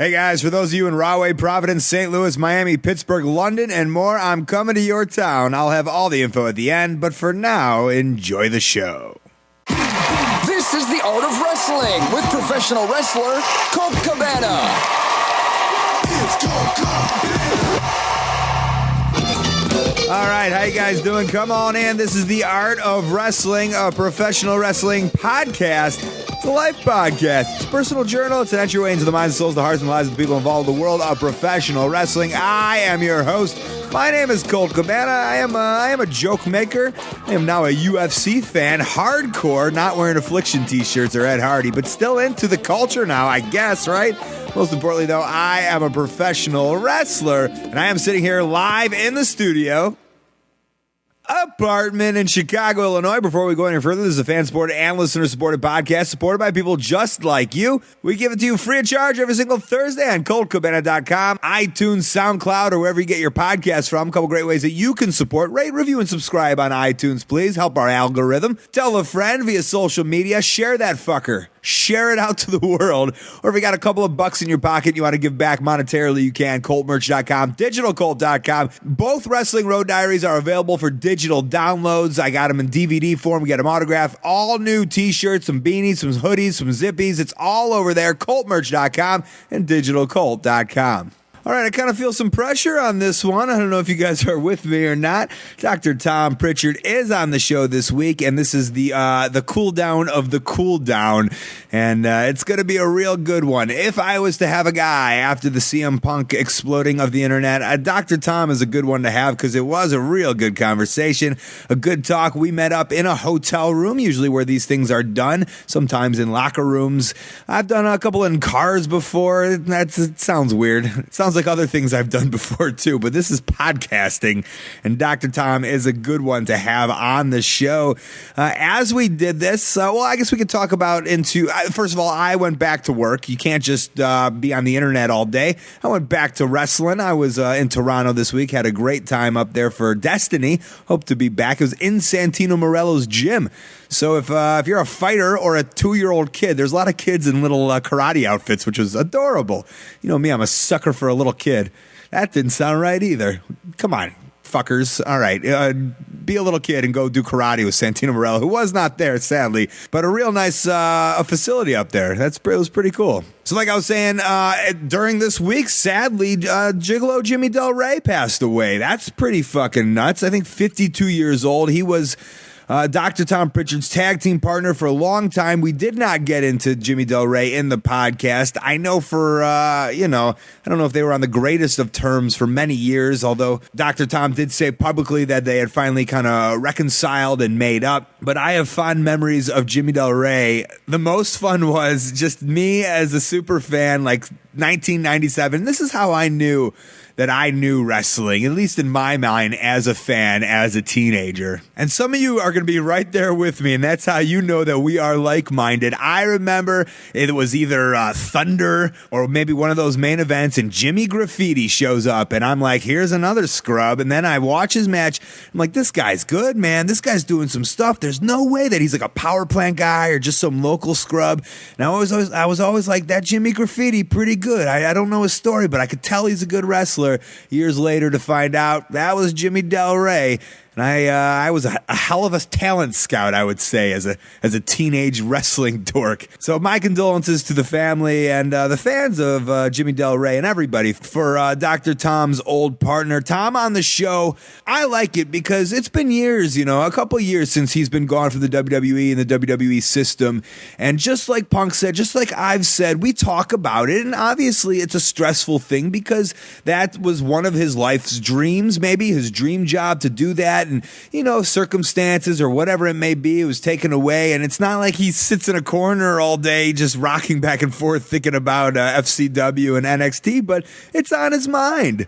Hey guys, for those of you in Rahway, Providence, St. Louis, Miami, Pittsburgh, London, and more, I'm coming to your town. I'll have all the info at the end, but for now, enjoy the show. This is the Art of Wrestling with professional wrestler Colt Cabana. It's Colt Cabana. All right, how you guys doing? Come on in. This is the Art of Wrestling, a professional wrestling podcast. It's a life podcast. It's a personal journal. It's an entry way into the minds and souls, the hearts and lives of the people involved in the world of professional wrestling. I am your host. My name is Colt Cabana. I am a joke maker. I am now a UFC fan, hardcore, not wearing Affliction t-shirts or Ed Hardy, but still into the culture now, I guess, right? Most importantly, though, I am a professional wrestler, and I am sitting here live in the studio apartment in Chicago, Illinois. Before we go any further, this is a fan-supported and listener-supported podcast supported by people just like you. We give it to you free of charge every single Thursday on ColtCabana.com, iTunes, SoundCloud, or wherever you get your podcasts from. A couple great ways that you can support. Rate, review, and subscribe on iTunes, please. Help our algorithm. Tell a friend via social media. Share that fucker. Share it out to the world. Or if you got a couple of bucks in your pocket and you want to give back monetarily, you can. ColtMerch.com, DigitalColt.com. Both Wrestling Road Diaries are available for digital downloads. I got them in DVD form. We got them autographed. All new t-shirts, some beanies, some hoodies, some zippies. It's all over there. ColtMerch.com and DigitalColt.com. All right, I kind of feel some pressure on this one. I don't know if you guys are with me or not. Dr. Tom Pritchard is on the show this week, and this is the cool down of the cool down, and it's going to be a real good one. If I was to have a guy after the CM Punk exploding of the internet, Dr. Tom is a good one to have because it was a real good conversation, a good talk. We met up in a hotel room, usually where these things are done, sometimes in locker rooms. I've done a couple in cars before. It sounds weird. It sounds like other things I've done before too, but this is podcasting, and Dr. Tom is a good one to have on the show. As we did this, I guess we could talk about first of all, I went back to work. You can't just be on the internet all day. I went back to wrestling. I was in Toronto this week, had a great time up there for Destiny. Hope to be back. It was in Santino Morello's gym. So if you're a fighter or a 2-year-old kid, there's a lot of kids in little karate outfits, which was adorable. You know me, I'm a sucker for a little kid. That didn't sound right either. Come on, fuckers. All right, be a little kid and go do karate with Santino Morello, who was not there, sadly, but a real nice facility up there. It was pretty cool. So like I was saying, during this week, sadly, Gigolo Jimmy Del Rey passed away. That's pretty fucking nuts. I think 52 years old. He was Dr. Tom Pritchard's tag team partner for a long time. We did not get into Jimmy Del Rey in the podcast. I know I don't know if they were on the greatest of terms for many years, although Dr. Tom did say publicly that they had finally kind of reconciled and made up. But I have fond memories of Jimmy Del Rey. The most fun was just me as a super fan, like 1997. This is how I knew that I knew wrestling, at least in my mind, as a fan, as a teenager. And some of you are going to be right there with me, and that's how you know that we are like-minded. I remember it was either Thunder or maybe one of those main events, and Jimmy Graffiti shows up, and I'm like, here's another scrub. And then I watch his match. I'm like, this guy's good, man. This guy's doing some stuff. There's no way that he's like a power plant guy or just some local scrub. And I was always like, that Jimmy Graffiti, pretty good. I don't know his story, but I could tell he's a good wrestler. Years later to find out that was Jimmy Del Rey. And I was a hell of a talent scout, I would say, as a teenage wrestling dork. So my condolences to the family and the fans of Jimmy Del Rey and everybody for Dr. Tom's old partner. Tom on the show, I like it because it's been years, a couple years since he's been gone from the WWE and the WWE system. And just like Punk said, just like I've said, we talk about it. And obviously it's a stressful thing because that was one of his life's dreams, maybe his dream job to do that. And, circumstances or whatever it may be, it was taken away. And it's not like he sits in a corner all day just rocking back and forth thinking about FCW and NXT, but it's on his mind.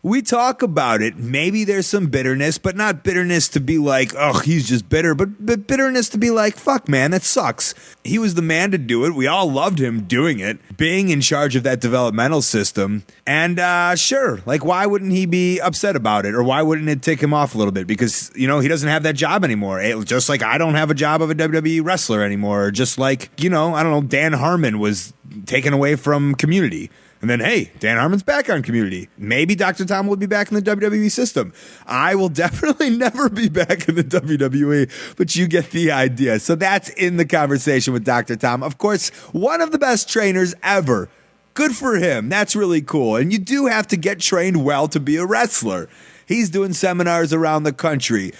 We talk about it. Maybe there's some bitterness, but not bitterness to be like, oh, he's just bitter, but bitterness to be like, fuck, man, that sucks. He was the man to do it. We all loved him doing it, being in charge of that developmental system. And sure, like, why wouldn't he be upset about it? Or why wouldn't it tick him off a little bit? Because, he doesn't have that job anymore. Just like I don't have a job of a WWE wrestler anymore. Or just like, I don't know, Dan Harmon was taken away from Community. And then, hey, Dan Harmon's back on Community. Maybe Dr. Tom will be back in the WWE system. I will definitely never be back in the WWE, but you get the idea. So that's in the conversation with Dr. Tom. Of course, one of the best trainers ever. Good for him. That's really cool. And you do have to get trained well to be a wrestler. He's doing seminars around the country.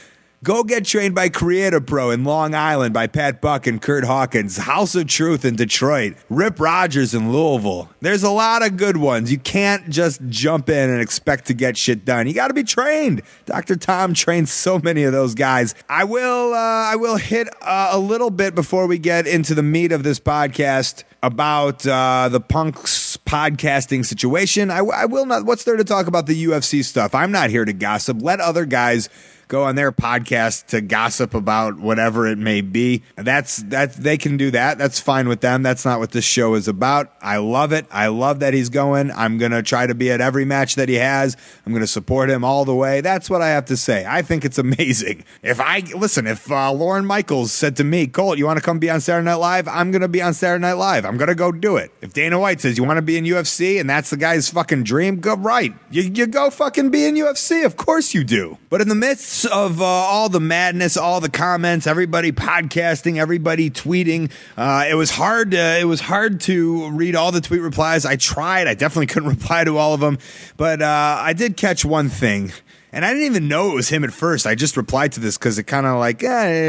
Go get trained by Creator Pro in Long Island by Pat Buck and Kurt Hawkins, House of Truth in Detroit, Rip Rogers in Louisville. There's a lot of good ones. You can't just jump in and expect to get shit done. You got to be trained. Dr. Tom trains so many of those guys. I will hit a little bit before we get into the meat of this podcast about the Punk's podcasting situation. I will not. What's there to talk about the UFC stuff? I'm not here to gossip. Let other guys go on their podcast to gossip about whatever it may be. That's they can do that. That's fine with them. That's not what this show is about. I love it. I love that he's going. I'm going to try to be at every match that he has. I'm going to support him all the way. That's what I have to say. I think it's amazing. If Lauren Michaels said to me, Colt, you want to come be on Saturday Night Live? I'm going to be on Saturday Night Live. I'm going to go do it. If Dana White says, you want to be in UFC and that's the guy's fucking dream, go right. You go fucking be in UFC. Of course you do. But in the midst of all the madness, all the comments, everybody podcasting, everybody tweeting, it was hard to read all the tweet replies. I tried. I definitely couldn't reply to all of them, but I did catch one thing. And I didn't even know it was him at first. I just replied to this because it kind of it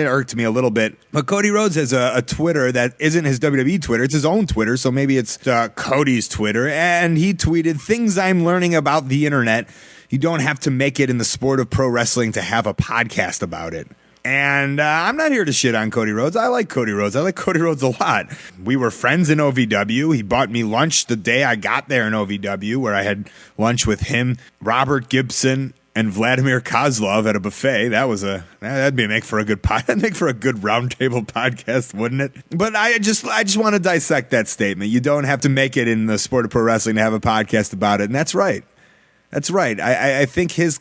irked me a little bit. But Cody Rhodes has a Twitter that isn't his WWE Twitter. It's his own Twitter, so maybe it's Cody's Twitter. And he tweeted, things I'm learning about the internet. You don't have to make it in the sport of pro wrestling to have a podcast about it. And I'm not here to shit on Cody Rhodes. I like Cody Rhodes. I like Cody Rhodes a lot. We were friends in OVW. He bought me lunch the day I got there in OVW, where I had lunch with him, Robert Gibson, and Vladimir Kozlov at a buffet. That'd make for a good that'd make for a good roundtable podcast, wouldn't it? But I just want to dissect that statement. You don't have to make it in the sport of pro wrestling to have a podcast about it, and that's right. That's right. I think his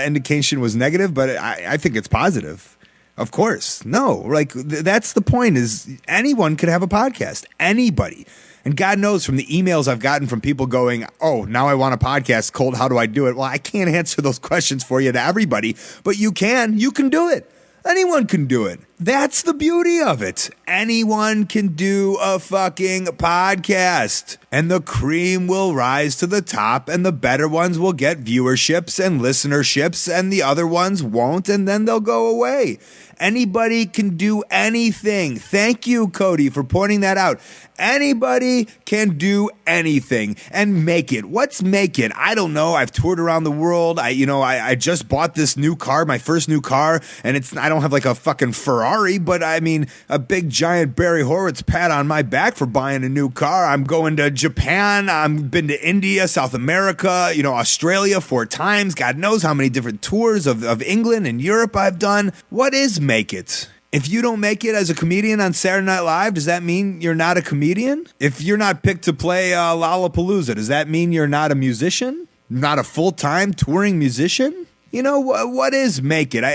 indication was negative, but I think it's positive. Of course. No, that's the point, is anyone could have a podcast. Anybody. And God knows from the emails I've gotten from people going, oh, now I want a podcast. Colt, how do I do it? Well, I can't answer those questions for you to everybody, but you can. You can do it. Anyone can do it. That's the beauty of it. Anyone can do a fucking podcast. And the cream will rise to the top, and the better ones will get viewerships and listenerships, and the other ones won't, and then they'll go away. Anybody can do anything. Thank you, Cody, for pointing that out. Anybody can do anything and make it. What's make it? I don't know. I've toured around the world. I just bought this new car, my first new car, and I don't have like a fucking Ferrari, but I mean a big giant Barry Horowitz pat on my back for buying a new car. I'm going to Japan. I've been to India, South America, Australia 4 times. God knows how many different tours of England and Europe I've done. What is make it? If you don't make it as a comedian on Saturday Night Live, does that mean you're not a comedian? If you're not picked to play Lollapalooza, does that mean you're not a musician? Not a full-time touring musician? What is make it?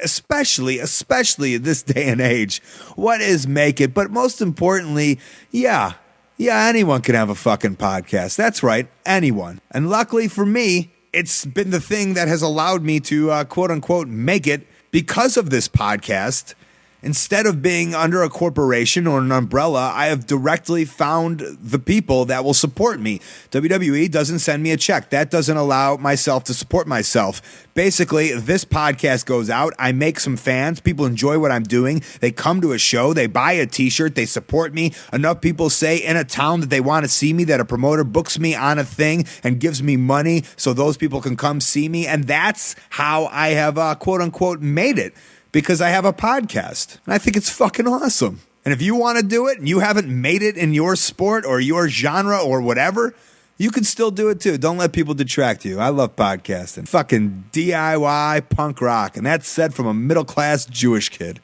Especially this day and age, what is make it? But most importantly, yeah, anyone can have a fucking podcast. That's right, anyone. And luckily for me, it's been the thing that has allowed me to quote-unquote make it because of this podcast. Instead of being under a corporation or an umbrella, I have directly found the people that will support me. WWE doesn't send me a check. That doesn't allow myself to support myself. Basically, this podcast goes out. I make some fans. People enjoy what I'm doing. They come to a show. They buy a t-shirt. They support me. Enough people say in a town that they want to see me, that a promoter books me on a thing and gives me money so those people can come see me. And that's how I have, quote unquote, made it. Because I have a podcast, and I think it's fucking awesome. And if you want to do it, and you haven't made it in your sport or your genre or whatever, you can still do it too. Don't let people detract you. I love podcasting. Fucking DIY punk rock. And that's said from a middle-class Jewish kid.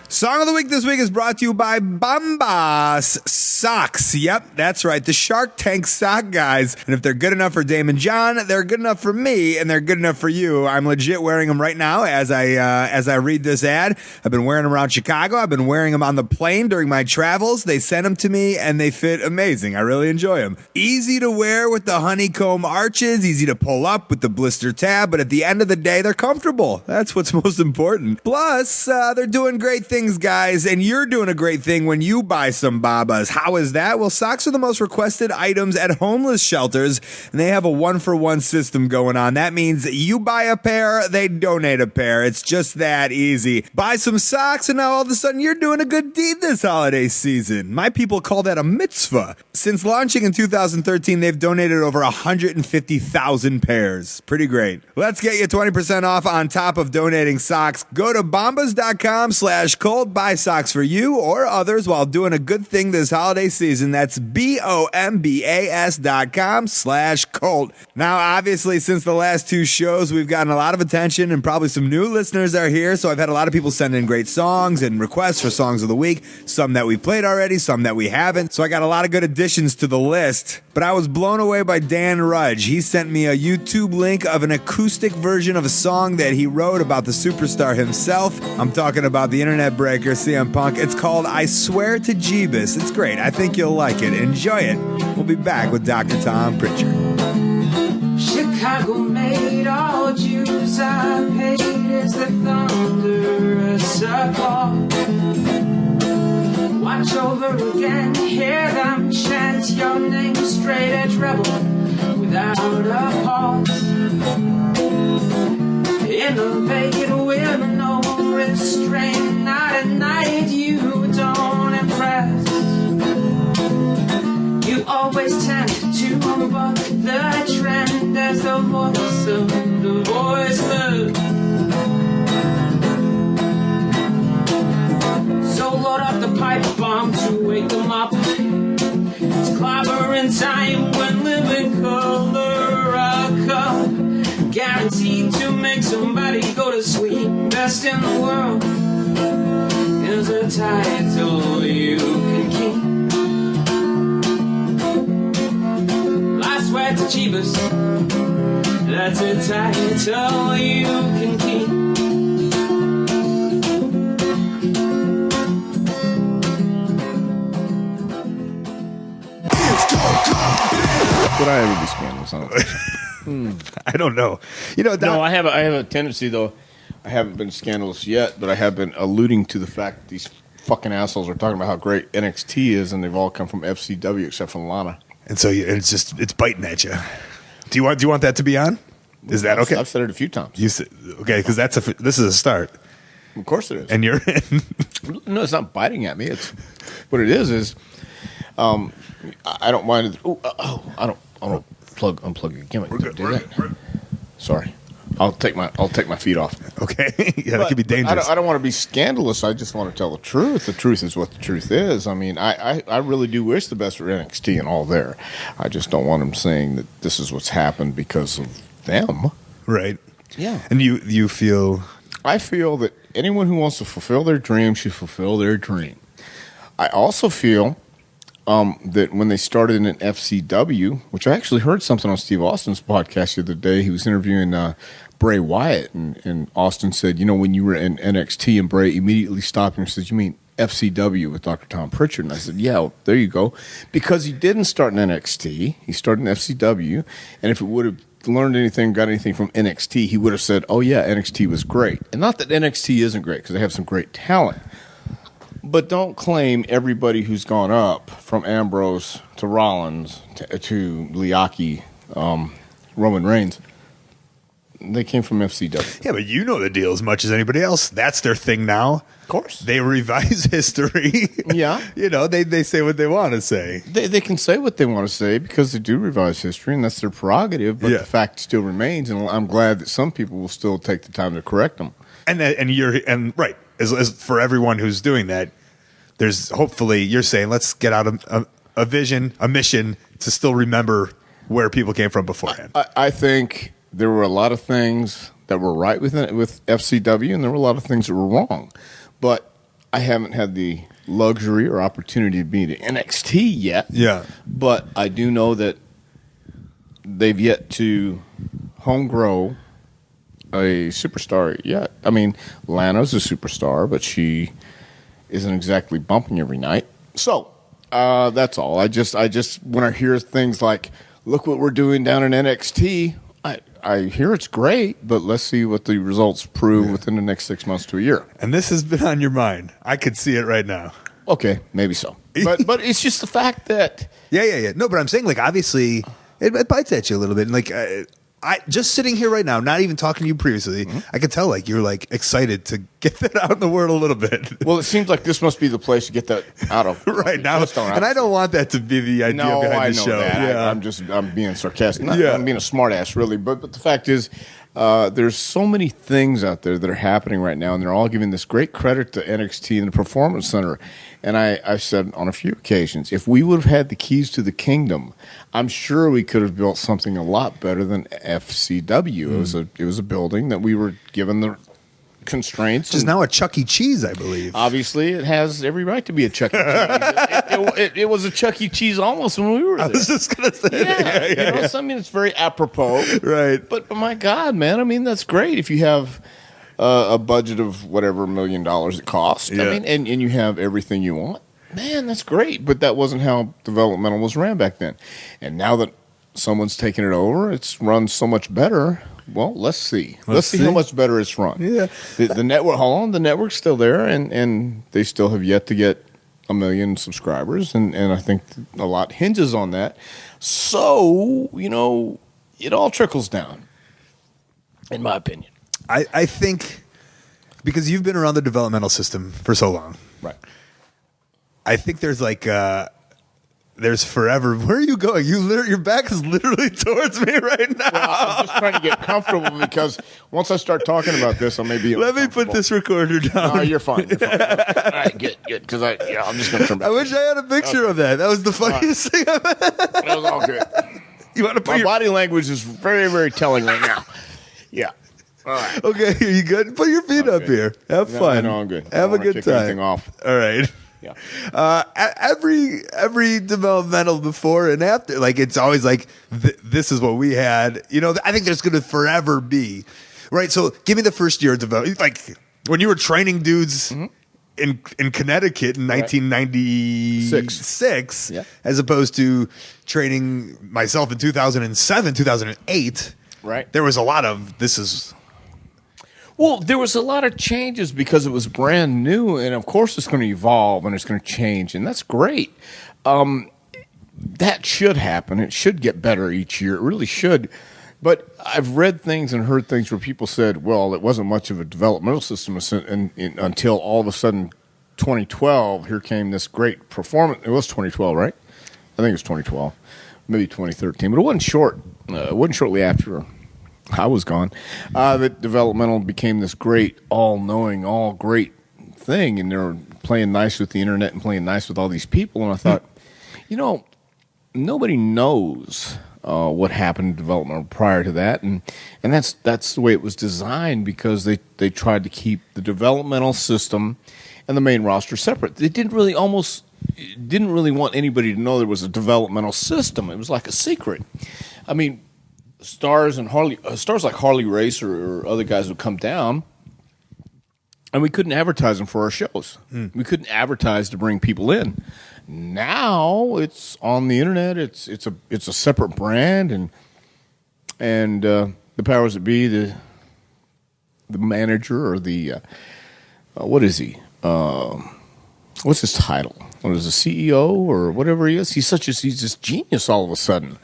Song of the Week this week is brought to you by Bombas Socks. Yep, that's right. The Shark Tank sock guys. And if they're good enough for Damon John, they're good enough for me, and they're good enough for you. I'm legit wearing them right now as I read this ad. I've been wearing them around Chicago. I've been wearing them on the plane during my travels. They sent them to me, and they fit amazing. I really enjoy them. Easy to wear with the honeycomb arches, easy to pull up with the blister tab, but at the end of the day, they're comfortable. That's what's most important. Plus, they're doing great things, guys, and you're doing a great thing when you buy some Babas. How is that? Well, socks are the most requested items at homeless shelters, and they have a one-for-one system going on. That means you buy a pair, they donate a pair. It's just that easy. Buy some socks, and now all of a sudden you're doing a good deed this holiday season. My people call that a mitzvah. Since launching in 2013, they've donated over 150,000 pairs. Pretty great. Let's get you 20% off on top of donating socks. Go to bombas.com/Colt. Buy socks for you or others while doing a good thing this holiday season. That's BOMBAS.com/Colt. Now, obviously, since the last two shows, we've gotten a lot of attention and probably some new listeners are here. So I've had a lot of people send in great songs and requests for songs of the week. Some that we played already, some that we haven't. So I got a lot of good additions to the list. But I was blown away by Dan Rudge. He sent me a YouTube link of an acoustic version of a song that he wrote about the superstar himself. I'm talking about the internet breaker, CM Punk. It's called I Swear to Jeebus. It's great. I think you'll like it. Enjoy it. We'll be back with Dr. Tom Pritchard. Chicago made all Jews I paid as the thunderous applause. Watch over again, hear them chant your name, straight edge rebel without a pause. Innovate with no restraint, not at night you don't impress. You always tend to buck the trend as the voice of the voiceless. So load up the pipe bomb to wake them up. It's clobbering time when living color a cup. Guaranteed to make somebody go to sleep. Best in the world is a title you can keep. I swear to Jeebus, that's a title you can keep. Would I ever be scandalous on it? I don't know. No, I have a tendency, though. I haven't been scandalous yet, but I have been alluding to the fact that these fucking assholes are talking about how great NXT is, and they've all come from FCW except for Lana. And so it's biting at you. Do you want that to be on? Is that okay? I've said it a few times. You said, okay, because this is a start. Of course it is. And you're in. No, it's not biting at me. It's what it is. I don't mind. I don't unplug your gimmick. We're good. Sorry. I'll take my feet off. Okay. Yeah, that could be dangerous. I don't want to be scandalous. I just want to tell the truth. The truth is what the truth is. I mean, I really do wish the best for NXT and all there. I just don't want them saying that this is what's happened because of them. Right. Yeah. And you feel? I feel that anyone who wants to fulfill their dream should fulfill their dream. I also feel that when they started in an FCW, which I actually heard something on Steve Austin's podcast the other day, he was interviewing Bray Wyatt, and Austin said, when you were in NXT, and Bray immediately stopped and said, you mean FCW with Dr. Tom Pritchard? And I said, yeah, well, there you go. Because he didn't start in NXT, he started in FCW, and if it would have learned anything, got anything from NXT, he would have said, oh yeah, NXT was great. And not that NXT isn't great, because they have some great talent. But don't claim everybody who's gone up, from Ambrose to Rollins to Liaki, Roman Reigns, they came from FCW. Yeah, but you know the deal as much as anybody else. That's their thing now. Of course. They revise history. Yeah. They say what they want to say. They can say what they want to say because they do revise history, and that's their prerogative, but the fact still remains, and I'm glad that some people will still take the time to correct them. And right. As for everyone who's doing that, there's hopefully you're saying let's get out a vision, a mission to still remember where people came from beforehand. I think there were a lot of things that were right with FCW, and there were a lot of things that were wrong. But I haven't had the luxury or opportunity to be to NXT yet. Yeah. But I do know that they've yet to home grow a superstar yet. I mean, Lana's a superstar, but she isn't exactly bumping every night. So that's all. I just when I hear things like, "Look what we're doing down in NXT," I hear it's great, but let's see what the results prove within the next 6 months to a year. And this has been on your mind. I could see it right now. Okay, maybe so. But it's just the fact that Yeah. No, but I'm saying, like, obviously, it bites at you a little bit. And, like, I just sitting here right now, not even talking to you previously, I could tell, like, you're, like, excited to get that out in the world a little bit. well, it seems like this must be the place to get that out of right now. And I don't want that to be the idea behind I the know show. that. Yeah. I'm being sarcastic. Yeah. I'm being a smartass, really. But the fact is, there's so many things out there that are happening right now, and they're all giving this great credit to NXT and the Performance Center. And I've said on a few occasions, if we would have had the keys to the kingdom, I'm sure we could have built something a lot better than FCW. It was a building that we were given the constraints. Which is now a Chuck E. Cheese, I believe. Obviously, it has every right to be a Chuck E. Cheese. It was a Chuck E. Cheese almost when we were there. I was just going to say Yeah. So, I mean, it's very apropos. Right. But my God, man, I mean, that's great if you have a budget of whatever $1 million it costs. Yeah. I mean, and you have everything you want. Man, that's great. But that wasn't how developmental was ran back then. And now that someone's taken it over, it's run so much better. Well, let's see. Let's see how much better it's run. Yeah. The network, hold on, the network's still there, and they still have yet to get 1 million subscribers, and I think a lot hinges on that. So, it all trickles down, in my opinion. I think because you've been around the developmental system for so long. Right. I think there's like there's forever. Where are you going? Your back is literally towards me right now. Well, I'm just trying to get comfortable because once I start talking about this, I may be. Let me put this recorder down. No, you're fine. You're fine. All right, good. Because I'm just going to turn back. I wish I had a picture of that. That was the funniest thing I've ever. That was all good. You want to put My your body language is very, very telling right now. Yeah. All right. Okay, are you good? Put your feet up here. Have fun. No, I'm good. Have a good time. Anything off. All right. Yeah. Every developmental before and after, like it's always like this is what we had. I think there's going to forever be, right? So give me the first year of development, like when you were training dudes in Connecticut in 1996, as opposed to training myself in 2007, 2008. Right. There was a lot of this is. Well, there was a lot of changes because it was brand new, and of course it's going to evolve and it's going to change, and that's great. That should happen. It should get better each year. It really should. But I've read things and heard things where people said, well, it wasn't much of a developmental system until all of a sudden 2012, here came this great performance. It was 2012, right? I think it was 2012, maybe 2013, but it wasn't short. It wasn't shortly after I was gone, that developmental became this great, all-knowing, all great thing, and they're playing nice with the internet and playing nice with all these people. And I thought, nobody knows what happened in development prior to that, and that's the way it was designed because they tried to keep the developmental system and the main roster separate. They didn't really want anybody to know there was a developmental system. It was like a secret. I mean. Stars like Harley Race or other guys would come down, and we couldn't advertise them for our shows. We couldn't advertise to bring people in. Now it's on the internet. It's a separate brand, and the powers that be, the manager or the what is he? What's his title? What is a CEO or whatever he is? He's this genius all of a sudden.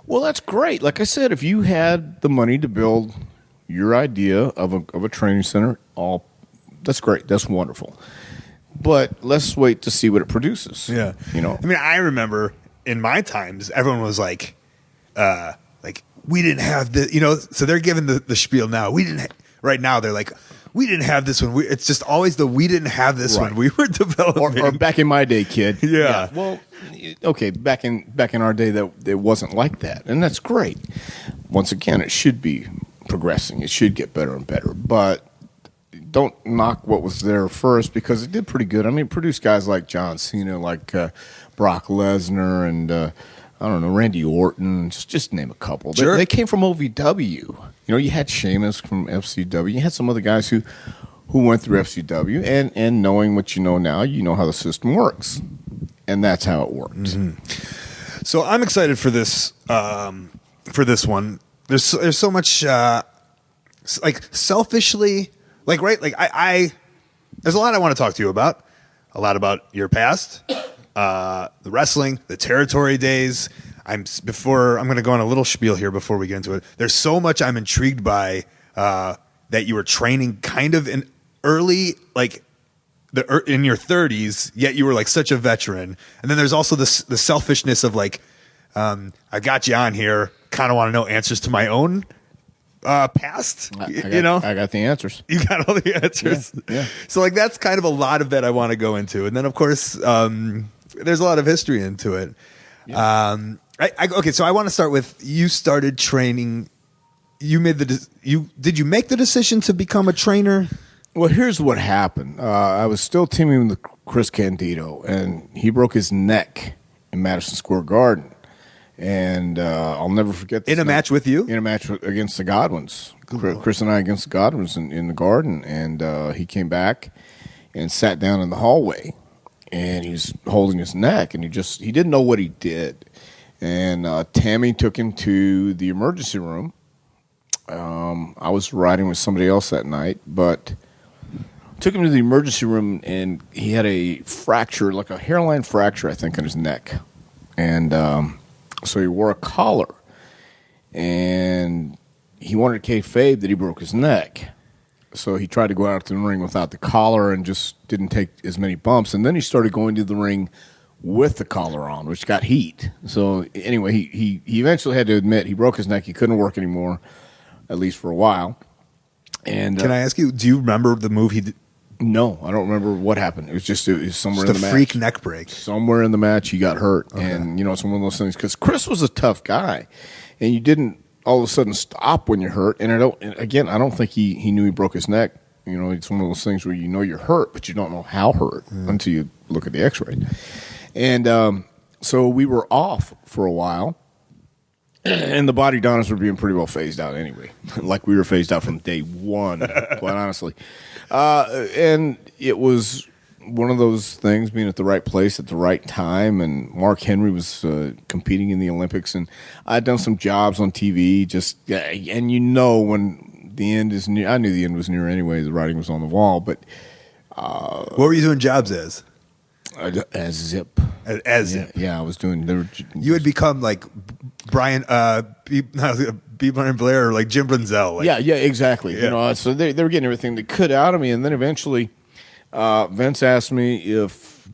Well, that's great. Like I said, if you had the money to build your idea of a training center, that's great. That's wonderful. But let's wait to see what it produces. Yeah. I mean, I remember in my times, everyone was like, we didn't have the, so they're giving the spiel now. Right now, they're like, we didn't have this one. It's just always we didn't have this one. We were developing. Or back in my day, kid. Yeah. Well, okay, back in our day, that it wasn't like that, and that's great. Once again, it should be progressing. It should get better and better. But don't knock what was there first because it did pretty good. I mean, it produced guys like John Cena, like Brock Lesnar, and I don't know, Randy Orton, just name a couple. Sure. They came from OVW. You know, you had Sheamus from FCW. You had some other guys who went through FCW, and knowing what you know now, you know how the system works, and that's how it worked. Mm-hmm. So I'm excited for this one. There's so much like selfishly, like right, like I there's a lot I want to talk to you about. A lot about your past, the wrestling, the territory days. I'm going to go on a little spiel here before we get into it. There's so much I'm intrigued by that you were training kind of in early, like in your 30s, yet you were like such a veteran. And then there's also the selfishness of like, I got you on here, kind of want to know answers to my own past. I got the answers. You got all the answers. Yeah. So like that's kind of a lot of that I want to go into, and then of course there's a lot of history into it. Yeah. Okay, so I want to start with you started training. You made did you make the decision to become a trainer? Well, here's what happened. I was still teaming with Chris Candido, and he broke his neck in Madison Square Garden. And I'll never forget this. In a match with you? In a match against the Godwins. Chris and I against the Godwins in the Garden. And he came back and sat down in the hallway. And he was holding his neck. And he didn't know what he did. And Tammy took him to the emergency room. I was riding with somebody else that night. But took him to the emergency room. And he had a fracture, like a hairline fracture, I think, in his neck. And so he wore a collar, and he wanted to kayfabe that he broke his neck. So he tried to go out to the ring without the collar and just didn't take as many bumps. And then he started going to the ring with the collar on, which got heat. So anyway, he eventually had to admit he broke his neck. He couldn't work anymore, at least for a while. And can I ask you, do you remember the move he did? No, I don't remember what happened. It was somewhere in the match. Just a freak neck break. Somewhere in the match, he got hurt. Okay. And, it's one of those things. Because Chris was a tough guy. And you didn't all of a sudden stop when you're hurt. And I don't think he knew he broke his neck. It's one of those things where you're hurt, but you don't know how hurt until you look at the x-ray. And so we were off for a while. And the body donors were being pretty well phased out anyway. Like we were phased out from day one, quite honestly. And it was one of those things, being at the right place at the right time. And Mark Henry was competing in the Olympics, and I had done some jobs on TV. And when the end is near, I knew the end was near anyway. The writing was on the wall. But what were you doing jobs as? As Zip. As Zip. Yeah, I was doing. You had become like Brian Blair or like Jim Brunzell. Like, yeah, exactly. Yeah. So they were getting everything they could out of me, and then eventually Vince asked me if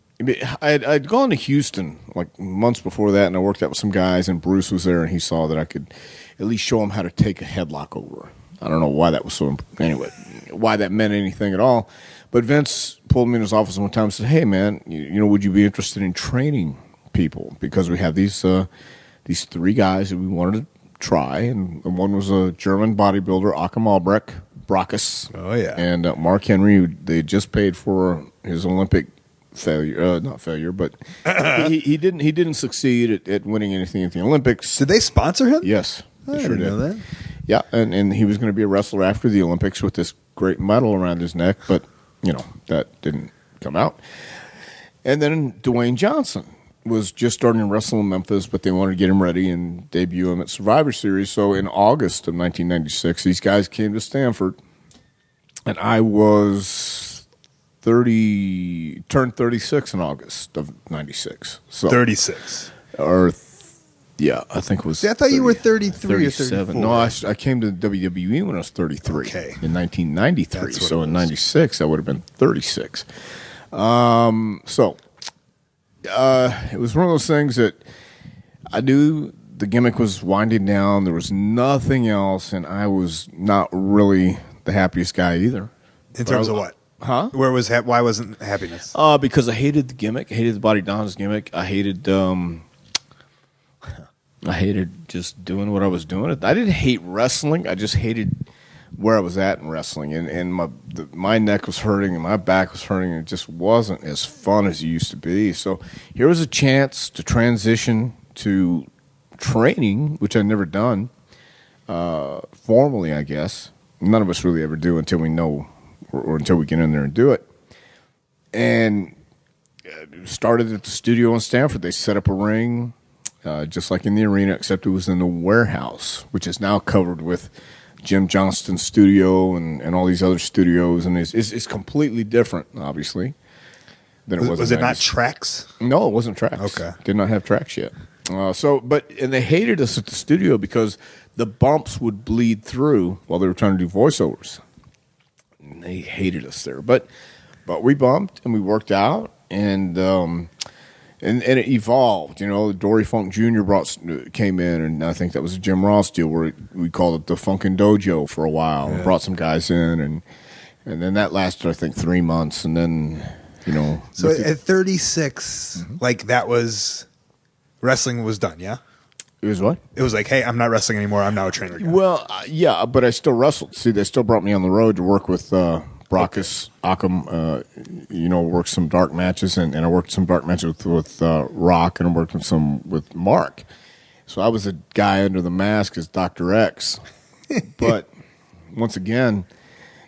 I'd gone to Houston like months before that, and I worked out with some guys, and Bruce was there, and he saw that I could at least show him how to take a headlock over. I don't know why that was so. Anyway, why that meant anything at all. But Vince pulled me in his office one time and said, "Hey, man, would you be interested in training people? Because we have these three guys that we wanted to try, and one was a German bodybuilder, Achim Albrecht, Brachus. Oh yeah, and Mark Henry, who they just paid for his Olympic failure, not failure, but he didn't succeed at winning anything at the Olympics. Did they sponsor him? Yes, I didn't know that. Yeah, and he was going to be a wrestler after the Olympics with this great medal around his neck, but that didn't come out. And then Dwayne Johnson was just starting to wrestle in Memphis, but they wanted to get him ready and debut him at Survivor Series. So in August of 1996, these guys came to Stanford, and I was turned 36 in August of 96. So 36. Yeah, I think it was. See, I thought you were 33 or 34. No, I came to WWE when I was 33. Okay. In 1993. So in 96, I would have been 36. It was one of those things that I knew the gimmick was winding down. There was nothing else, and I was not really the happiest guy either. In terms of what? Huh? Why wasn't happiness? Because I hated the gimmick. I hated the Body Don's gimmick. I hated just doing what I was doing. I didn't hate wrestling. I just hated where I was at in wrestling, and my neck was hurting and my back was hurting, and it just wasn't as fun as it used to be. So here was a chance to transition to training, which I'd never done formally, I guess. None of us really ever do until we know or until we get in there and do it. And started at the studio in Stanford. They set up a ring just like in the arena, except it was in the warehouse, which is now covered with Jim Johnston's studio and all these other studios, and it's completely different, obviously, than it was. Was in it the not 90s. tracks? No, it wasn't tracks. Okay. Did not have tracks yet. And they hated us at the studio because the bumps would bleed through while they were trying to do voiceovers. And they hated us there. But we bumped and we worked out, and it evolved. You know, Dory Funk Jr. came in, and I think that was a Jim Ross deal where we called it the Funkin' Dojo for a while. Yeah. Brought some guys in, and then that lasted, I think, 3 months, and then, you know. So at 36, like that was, wrestling was done, yeah? It was what? It was like, hey, I'm not wrestling anymore. I'm now a trainer guy. Well, yeah, but I still wrestled. See, they still brought me on the road to work with Brockus, Occam, worked some dark matches, and I worked some dark matches with Rock, and I worked with some with Mark. So I was a guy under the mask as Dr. X. But once again,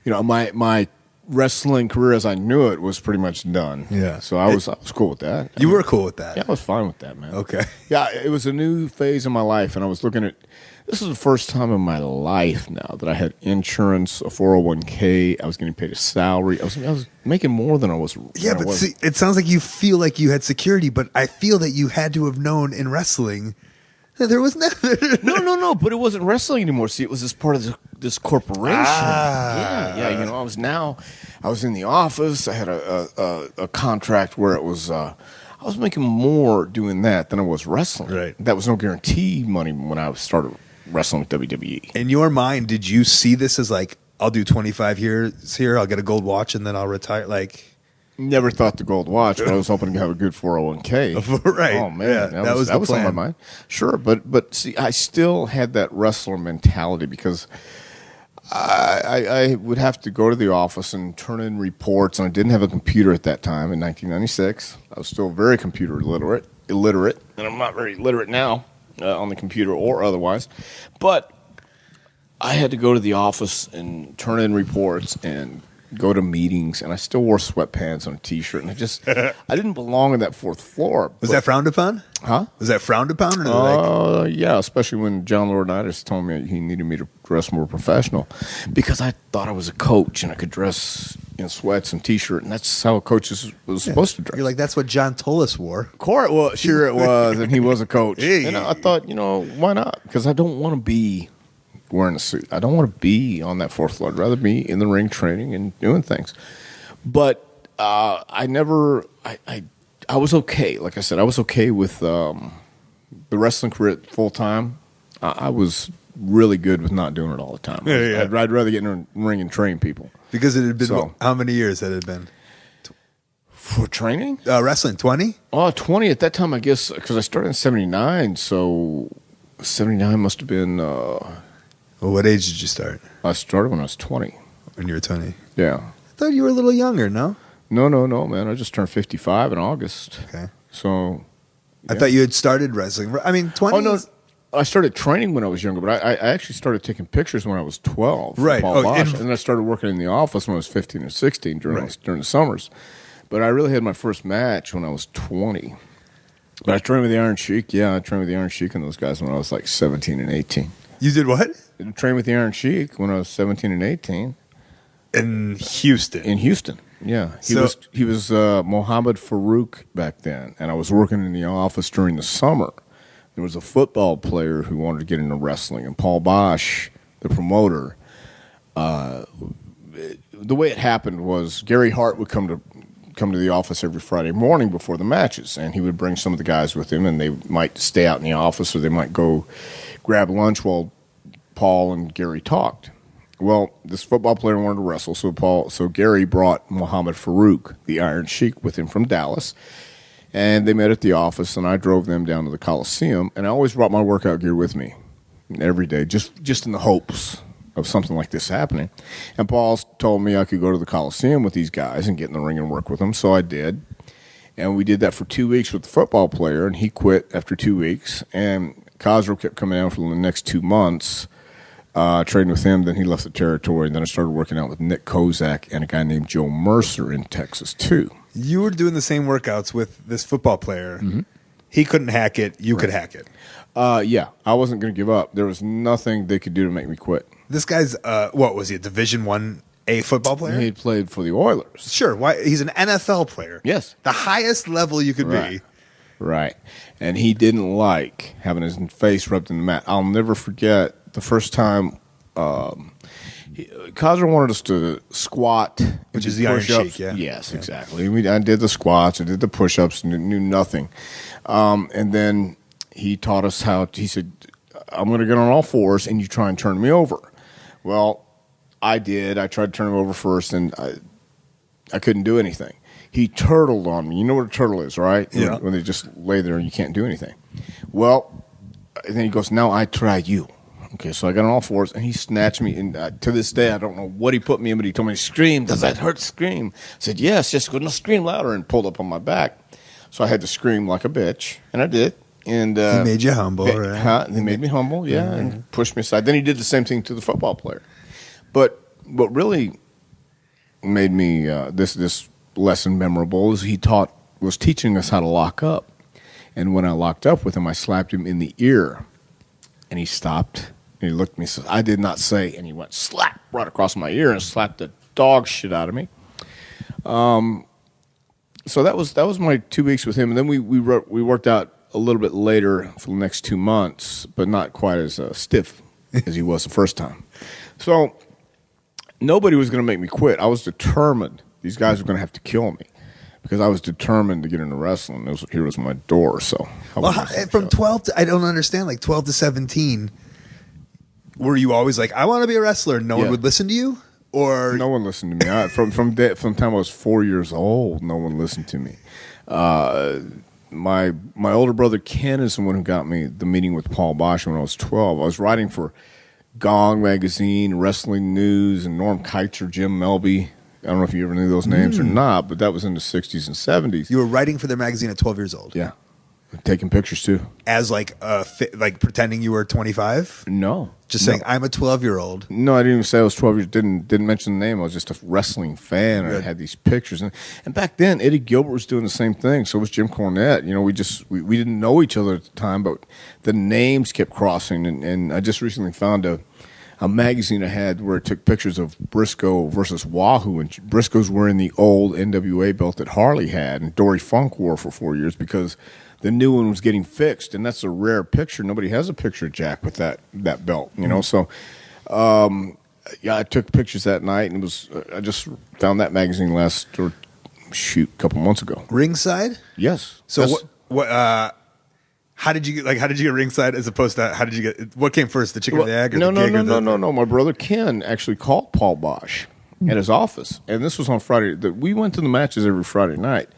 you know, my wrestling career as I knew it was pretty much done. Yeah. So I was cool with that. You were cool with that? Yeah, I was fine with that, man. Okay. Yeah, it was a new phase in my life, and I was looking at. This is the first time in my life now that I had insurance, a 401k. I was getting paid a salary. I was making more than I was. Yeah, but see, it sounds like you feel like you had security, but I feel that you had to have known in wrestling that there was never. No. But it wasn't wrestling anymore. See, it was just part of this corporation. Yeah. You know, I was in the office. I had a contract where it was. I was making more doing that than I was wrestling. Right. That was no guarantee money when I started wrestling with WWE. In your mind, did you see this as like, I'll do 25 years here, I'll get a gold watch, and then I'll retire? Like, never thought the gold watch, but I was hoping to have a good 401k. Right. Oh man, Yeah, that was on plan. my mind. Sure, but see, I still had that wrestler mentality because I would have to go to the office and turn in reports, and I didn't have a computer at that time in 1996. I was still very computer illiterate, and I'm not very literate now on the computer or otherwise. But I had to go to the office and turn in reports and go to meetings, and I still wore sweatpants and a T-shirt, and I didn't belong on that fourth floor. Was that frowned upon? Huh? Was that frowned upon? Or yeah, especially when John Laurinaitis told me he needed me to dress more professional because I thought I was a coach and I could dress in sweats and T-shirt, and that's how a coach was supposed to dress. You're like, that's what John Tolis wore. Well, sure it was, and he was a coach. Hey. And I thought, why not? Because I don't want to be wearing a suit. I don't want to be on that fourth floor. I'd rather be in the ring training and doing things. But I was okay. Like I said, I was okay with the wrestling career full time. I was really good with not doing it all the time. Yeah. I'd rather get in the ring and train people. Because it had been, how many years had it been? For training? Wrestling, 20? Oh, 20 at that time, I guess, because I started in 79, so 79 must have been... well, what age did you start? I started when I was 20. When you were 20? Yeah. I thought you were a little younger, no? No, man. I just turned 55 in August. Okay. So... I thought you had started wrestling. I mean, 20? Oh, no. I started training when I was younger, but I actually started taking pictures when I was 12. Right. Paul Bosch, and then I started working in the office when I was 15 or 16 during the summers. But I really had my first match when I was 20. But I trained with the Iron Sheik. Yeah, I trained with the Iron Sheik and those guys when I was like 17 and 18. You did what? I trained with the Iron Sheik when I was 17 and 18. In Houston? In Houston, yeah. He was Mohammed Farouk back then, and I was working in the office during the summer. There was a football player who wanted to get into wrestling, and Paul Bosch, the promoter, the way it happened was Gary Hart would come to the office every Friday morning before the matches, and he would bring some of the guys with him, and they might stay out in the office or they might go grab lunch while Paul and Gary talked. Well, this football player wanted to wrestle, so Gary brought Mohammed Farouk, the Iron Sheik, with him from Dallas. And they met at the office, and I drove them down to the Coliseum. And I always brought my workout gear with me every day, just in the hopes of something like this happening. And Paul told me I could go to the Coliseum with these guys and get in the ring and work with them. So I did. And we did that for 2 weeks with the football player, and he quit after 2 weeks. And Cosgrove kept coming down for the next 2 months, trading with him. Then he left the territory. And then I started working out with Nick Kozak and a guy named Joe Mercer in Texas, too. You were doing the same workouts with this football player. Mm-hmm. He couldn't hack it. You could hack it. Yeah, I wasn't going to give up. There was nothing they could do to make me quit. This guy's, what was he, a Division I football player? He played for the Oilers. Sure. Why? He's an NFL player. Yes. The highest level you could Right. be. Right. And he didn't like having his face rubbed in the mat. I'll never forget the first time Cosgrove wanted us to squat. Which and is do the iron push-ups. shake, yeah. Yes, exactly. I did the squats, I did the push-ups, and knew nothing. And then he taught us he said, I'm going to get on all fours, and you try and turn me over. Well, I did. I tried to turn him over first, and I couldn't do anything. He turtled on me. You know what a turtle is, right? Yeah. When they just lay there and you can't do anything. Well, and then he goes, now I try you. Okay, so I got on all fours, and he snatched me. And to this day, I don't know what he put me in, but he told me to scream. Does that hurt? Scream. I said, yes, just go scream louder, and pulled up on my back. So I had to scream like a bitch, and I did. And he made you humble, right? He made me humble, yeah, and pushed me aside. Then he did the same thing to the football player. But what really made me this lesson memorable is he was teaching us how to lock up. And when I locked up with him, I slapped him in the ear, and he stopped. And he looked at me and said, I did not say, and he went slap right across my ear and slapped the dog shit out of me. So that was my 2 weeks with him, and then we worked out a little bit later for the next 2 months, but not quite as stiff as he was the first time. So nobody was going to make me quit. I was determined these guys were going to have to kill me because I was determined to get into wrestling. Here was my door. So from 12 to, I don't understand, like 12 to 17, were you always like, I want to be a wrestler, and no one would listen to you? Or no one listened to me. From the time I was 4 years old, no one listened to me. My older brother Ken is the one who got me the meeting with Paul Bosch when I was 12. I was writing for Gong Magazine, Wrestling News, and Norm Keizer, Jim Melby. I don't know if you ever knew those names or not, but that was in the 60s and 70s. You were writing for their magazine at 12 years old? Yeah. Taking pictures, too. As like pretending you were 25? No. Just saying, I'm a 12-year-old. No, I didn't even say I was 12 years. Didn't mention the name. I was just a wrestling fan. I had these pictures. And back then, Eddie Gilbert was doing the same thing. So was Jim Cornette. You know, we didn't know each other at the time, but the names kept crossing. And I just recently found a magazine I had where it took pictures of Briscoe versus Wahoo. And Briscoe's wearing the old NWA belt that Harley had. And Dory Funk wore for 4 years because the new one was getting fixed, and that's a rare picture. Nobody has a picture of Jack with that belt, you know. So, I took pictures that night, and I just found that magazine a couple months ago. Ringside? Yes. So how did you get ringside as opposed to how did you get? What came first, the chicken or the egg? Or No. My brother Ken actually called Paul Bosch at his office, and this was on Friday. We went to the matches every Friday night.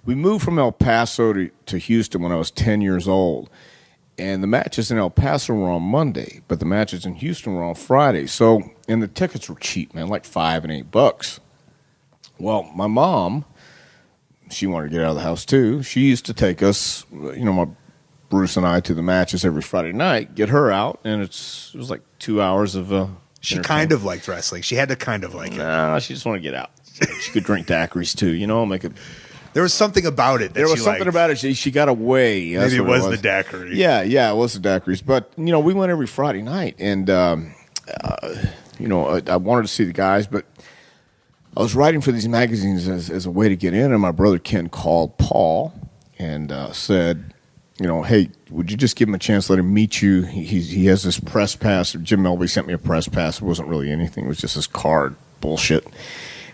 We moved from El Paso to Houston when I was 10 years old, and the matches in El Paso were on Monday, but the matches in Houston were on Friday. So, and the tickets were cheap, man, like $5 and $8. Well, my mom, she wanted to get out of the house too. She used to take us, my Bruce and I, to the matches every Friday night, get her out, and it was like 2 hours of. She kind of liked wrestling. She had to kind of like it. Nah, she just wanted to get out. She could drink daiquiris too, make it. There was something about it. There was something about it. She got away. Maybe it was the daiquiri. Yeah, it was the daiquiris. But we went every Friday night, and I wanted to see the guys, but I was writing for these magazines as a way to get in, and my brother Ken called Paul and said, hey, would you just give him a chance, let him meet you? He has this press pass. Jim Melby sent me a press pass. It wasn't really anything. It was just this card bullshit.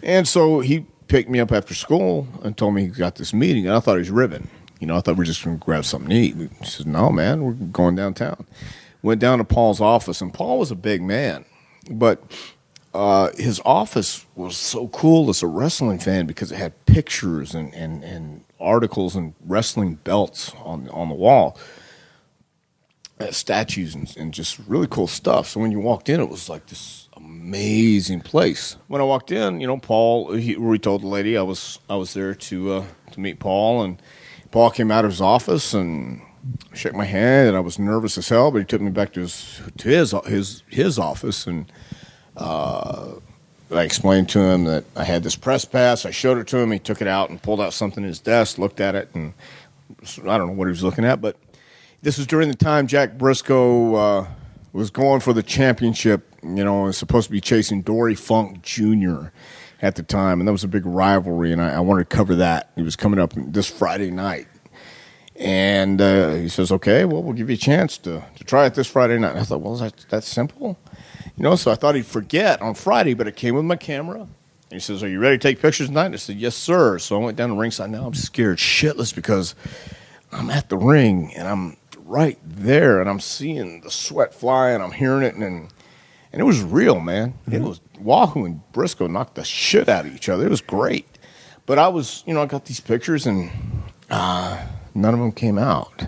And so he picked me up after school and told me he got this meeting, and I thought he was ribbing. I thought we were just going to grab something to eat. He said, no, man, we're going downtown. Went down to Paul's office, and Paul was a big man, but his office was so cool as a wrestling fan because it had pictures and articles and wrestling belts on the wall, statues and just really cool stuff. So when you walked in, it was like this amazing place. When I walked in, Paul, we told the lady I was there to meet Paul, and Paul came out of his office and shook my hand, and I was nervous as hell, but he took me back to his office, and I explained to him that I had this press pass. I showed it to him. He took it out and pulled out something in his desk, looked at it, and I don't know what he was looking at, but this was during the time Jack Briscoe was going for the championship, and was supposed to be chasing Dory Funk Jr. at the time, and that was a big rivalry, and I wanted to cover that. He was coming up this Friday night. And he says, okay, well, we'll give you a chance to try it this Friday night. And I thought, well, that's simple? So I thought he'd forget on Friday, but I came with my camera. And he says, are you ready to take pictures tonight? And I said, yes, sir. So I went down to the ringside. Now I'm scared shitless because I'm at the ring, and I'm right there, and I'm seeing the sweat fly, and I'm hearing it, and it was real, man. Mm-hmm. It was Wahoo and Briscoe knocked the shit out of each other. It was great. But I was, I got these pictures, and none of them came out.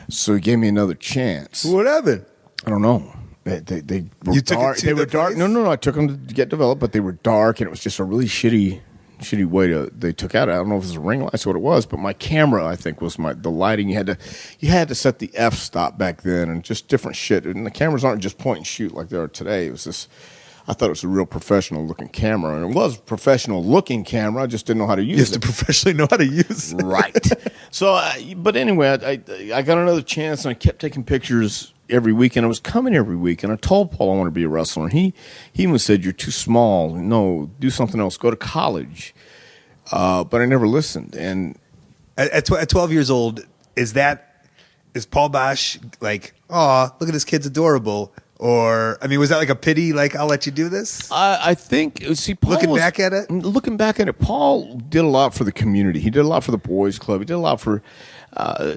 So he gave me another chance. What happened? I don't know. They were you took dark. it to They the were dark. place? No. I took them to get developed, but they were dark, and it was just a really shitty way they took out. I don't know if it was a ring light or what it was, but my camera, I think, was the lighting. You had to set the f-stop back then, and just different shit. And the cameras aren't just point and shoot like they are today. It was this. I thought it was a real professional looking camera, and it was a professional looking camera. I just didn't know how to use it. You have to professionally know how to use it. Right. So, but anyway, I got another chance, and I kept taking pictures every week, and I was coming every week, and I told Paul I want to be a wrestler, and he even said, you're too small. No, do something else. Go to college. But I never listened. And At 12 years old, is Paul Bosch like, oh, look at this kid's adorable? Or, was that like a pity, like, I'll let you do this? I think, Paul Looking back at it, Paul did a lot for the community. He did a lot for the boys club. He did a lot for,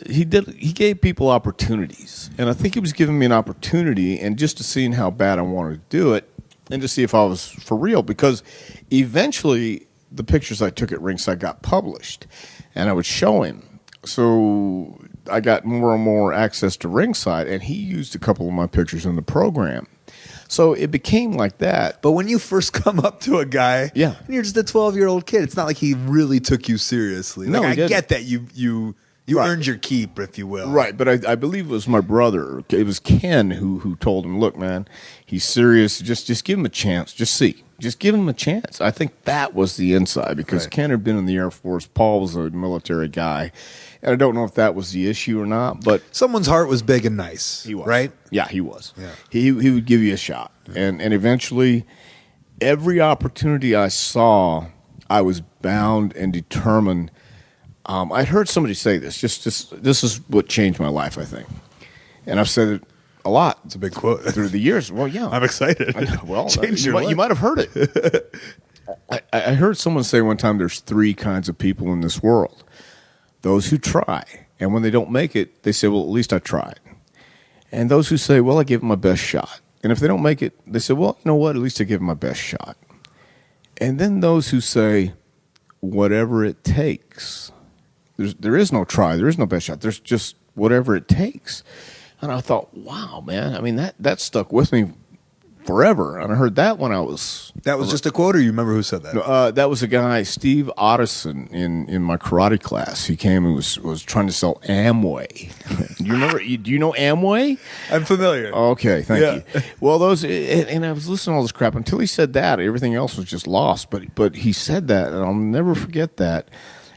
he gave people opportunities. And I think he was giving me an opportunity, and just to seeing how bad I wanted to do it, and to see if I was for real. Because eventually, the pictures I took at ringside got published, and I would show him. So I got more and more access to ringside, and he used a couple of my pictures in the program. So it became like that. But when you first come up to a guy, Yeah. and you're just a 12-year-old kid, it's not like he really took you seriously. No, Like, he I didn't. get that you Right. earned your keep, if you will. Right, but I believe it was my brother. It was Ken who told him, look, man, he's serious. Just give him a chance. Just see. Just give him a chance. I think that was the inside, because Right. Ken had been in the Air Force. Paul was a military guy. And I don't know if that was the issue or not, but Someone's heart was big and nice. he was. Right? Yeah, he was. Yeah. He would give you a shot. And eventually, every opportunity I saw, I was bound and determined. I'd heard somebody say this. Just this is what changed my life, I think. And I've said it a lot. It's a big quote. Through the years. Well, yeah. I'm excited. Well, Changed you your might life. have heard it. I heard someone say one time there's three kinds of people in this world. Those who try, and when they don't make it, they say, well, at least I tried. And those who say, well, I gave it my best shot. And if they don't make it, they say, well, you know what, at least I gave it my best shot. And then those who say, whatever it takes. There is no try. There is no best shot. There's just whatever it takes. And I thought, wow, man. That stuck with me forever. And I heard that when I was... That was just a quote, or you remember who said that? That was a guy, Steve Otteson, in my karate class. He came and was trying to sell Amway. Do you remember? Do you know Amway? I'm familiar. Okay, thank Yeah. you. Well, and I was listening to all this crap until he said that. Everything else was just lost. But he said that, and I'll never forget that.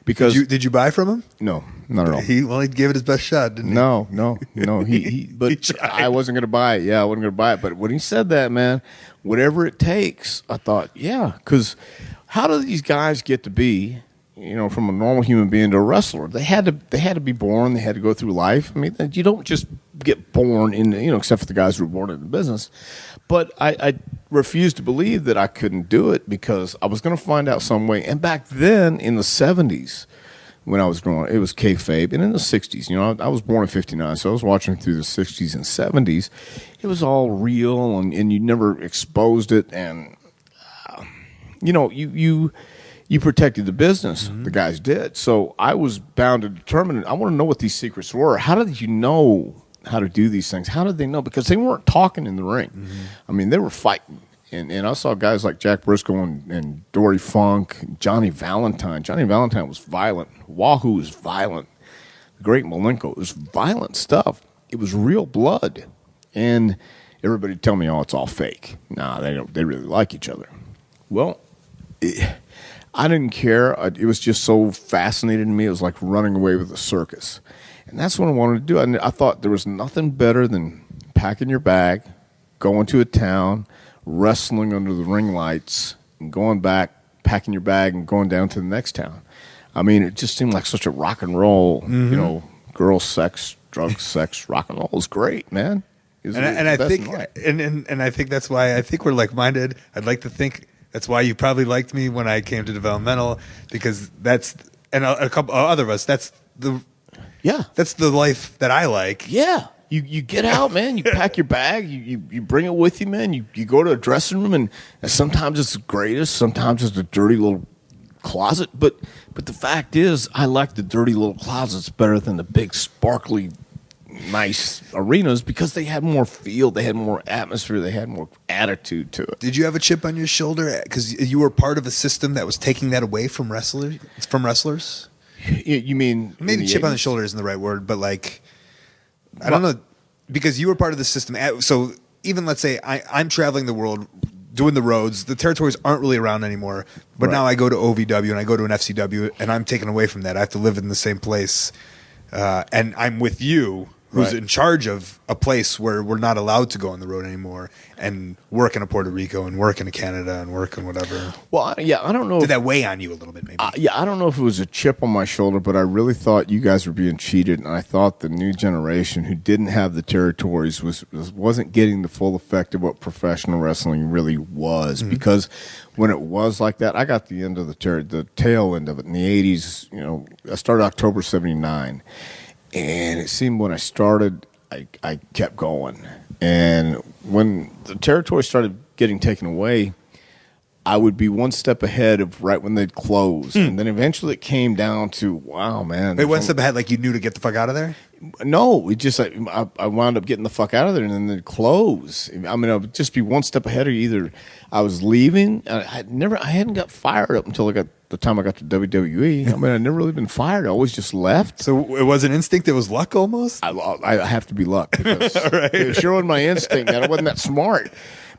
Because Did you buy from him? no, not at all. He gave it his best shot, didn't he? No. But He tried. I wasn't going to buy it. Yeah, I wasn't going to buy it. But when he said that, man, whatever it takes, I thought, yeah, because how do these guys get to be, from a normal human being to a wrestler? They had to be born. They had to go through life. I mean, you don't just get born in, except for the guys who were born in the business. But I refused to believe that I couldn't do it, because I was going to find out some way. And back then, in the 70s, when I was growing up, it was kayfabe. And in the 60s, I was born in 59, so I was watching through the 60s and 70s. It was all real, and you never exposed it. And, you protected the business. Mm-hmm. The guys did. So I was bound to determine, I want to know what these secrets were. How did you know how to do these things? How did they know? Because they weren't talking in the ring. Mm-hmm. I mean, they were fighting. And I saw guys like Jack Briscoe and Dory Funk, Johnny Valentine. Johnny Valentine was violent. Wahoo was violent. The Great Malenko, it was violent stuff. It was real blood. And everybody tell me, oh, it's all fake. Nah, they don't. They really like each other. Well, I didn't care. It was just so fascinating to me. It was like running away with a circus. And that's what I wanted to do. And I thought there was nothing better than packing your bag, going to a town, wrestling under the ring lights, and going back, packing your bag, and going down to the next town. I mean, it just seemed like such a rock and roll, you know, girl sex, drugs, sex, rock and roll. It was great, man. I think that's why I think we're like-minded. I'd like to think that's why you probably liked me when I came to Developmental, because that's, and a couple other of us, that's the life that I like. Yeah. You get out, man. You pack your bag. You bring it with you, man. You go to a dressing room, and sometimes it's the greatest. Sometimes it's a dirty little closet. But the fact is, I like the dirty little closets better than the big, sparkly, nice arenas, because they had more feel. They had more atmosphere. They had more attitude to it. Did you have a chip on your shoulder because you were part of a system that was taking that away from wrestlers? You mean maybe chip on the shoulder isn't the right word, but like, I don't know, because you were part of the system. So even let's say I'm traveling the world, doing the roads. The territories aren't really around anymore. But now I go to OVW and I go to an FCW, and I'm taken away from that. I have to live in the same place, and I'm with you, who's in charge of a place where we're not allowed to go on the road anymore, and work in Puerto Rico and work in Canada and work in whatever. Well, yeah, I don't know. Did that weigh on you a little bit, maybe? I don't know if it was a chip on my shoulder, but I really thought you guys were being cheated, and I thought the new generation who didn't have the territories wasn't getting the full effect of what professional wrestling really was. Mm-hmm. Because when it was like that, I got the end of the tail end of it in the 80s. You know, I started October '79. And it seemed when I started, I kept going. And when the territory started getting taken away, I would be one step ahead of right when they'd close. And then eventually it came down to, wow, man. Wait, one step ahead, like you knew to get the fuck out of there? No, it just I wound up getting the fuck out of there, and then they'd close. I mean, I would just be one step ahead of either I was leaving. I hadn't got fired up until the time I got to WWE. I mean, I'd never really been fired. I always just left. So it was an instinct. It was luck almost? I have to be luck. Because it sure wasn't my instinct. I wasn't that smart.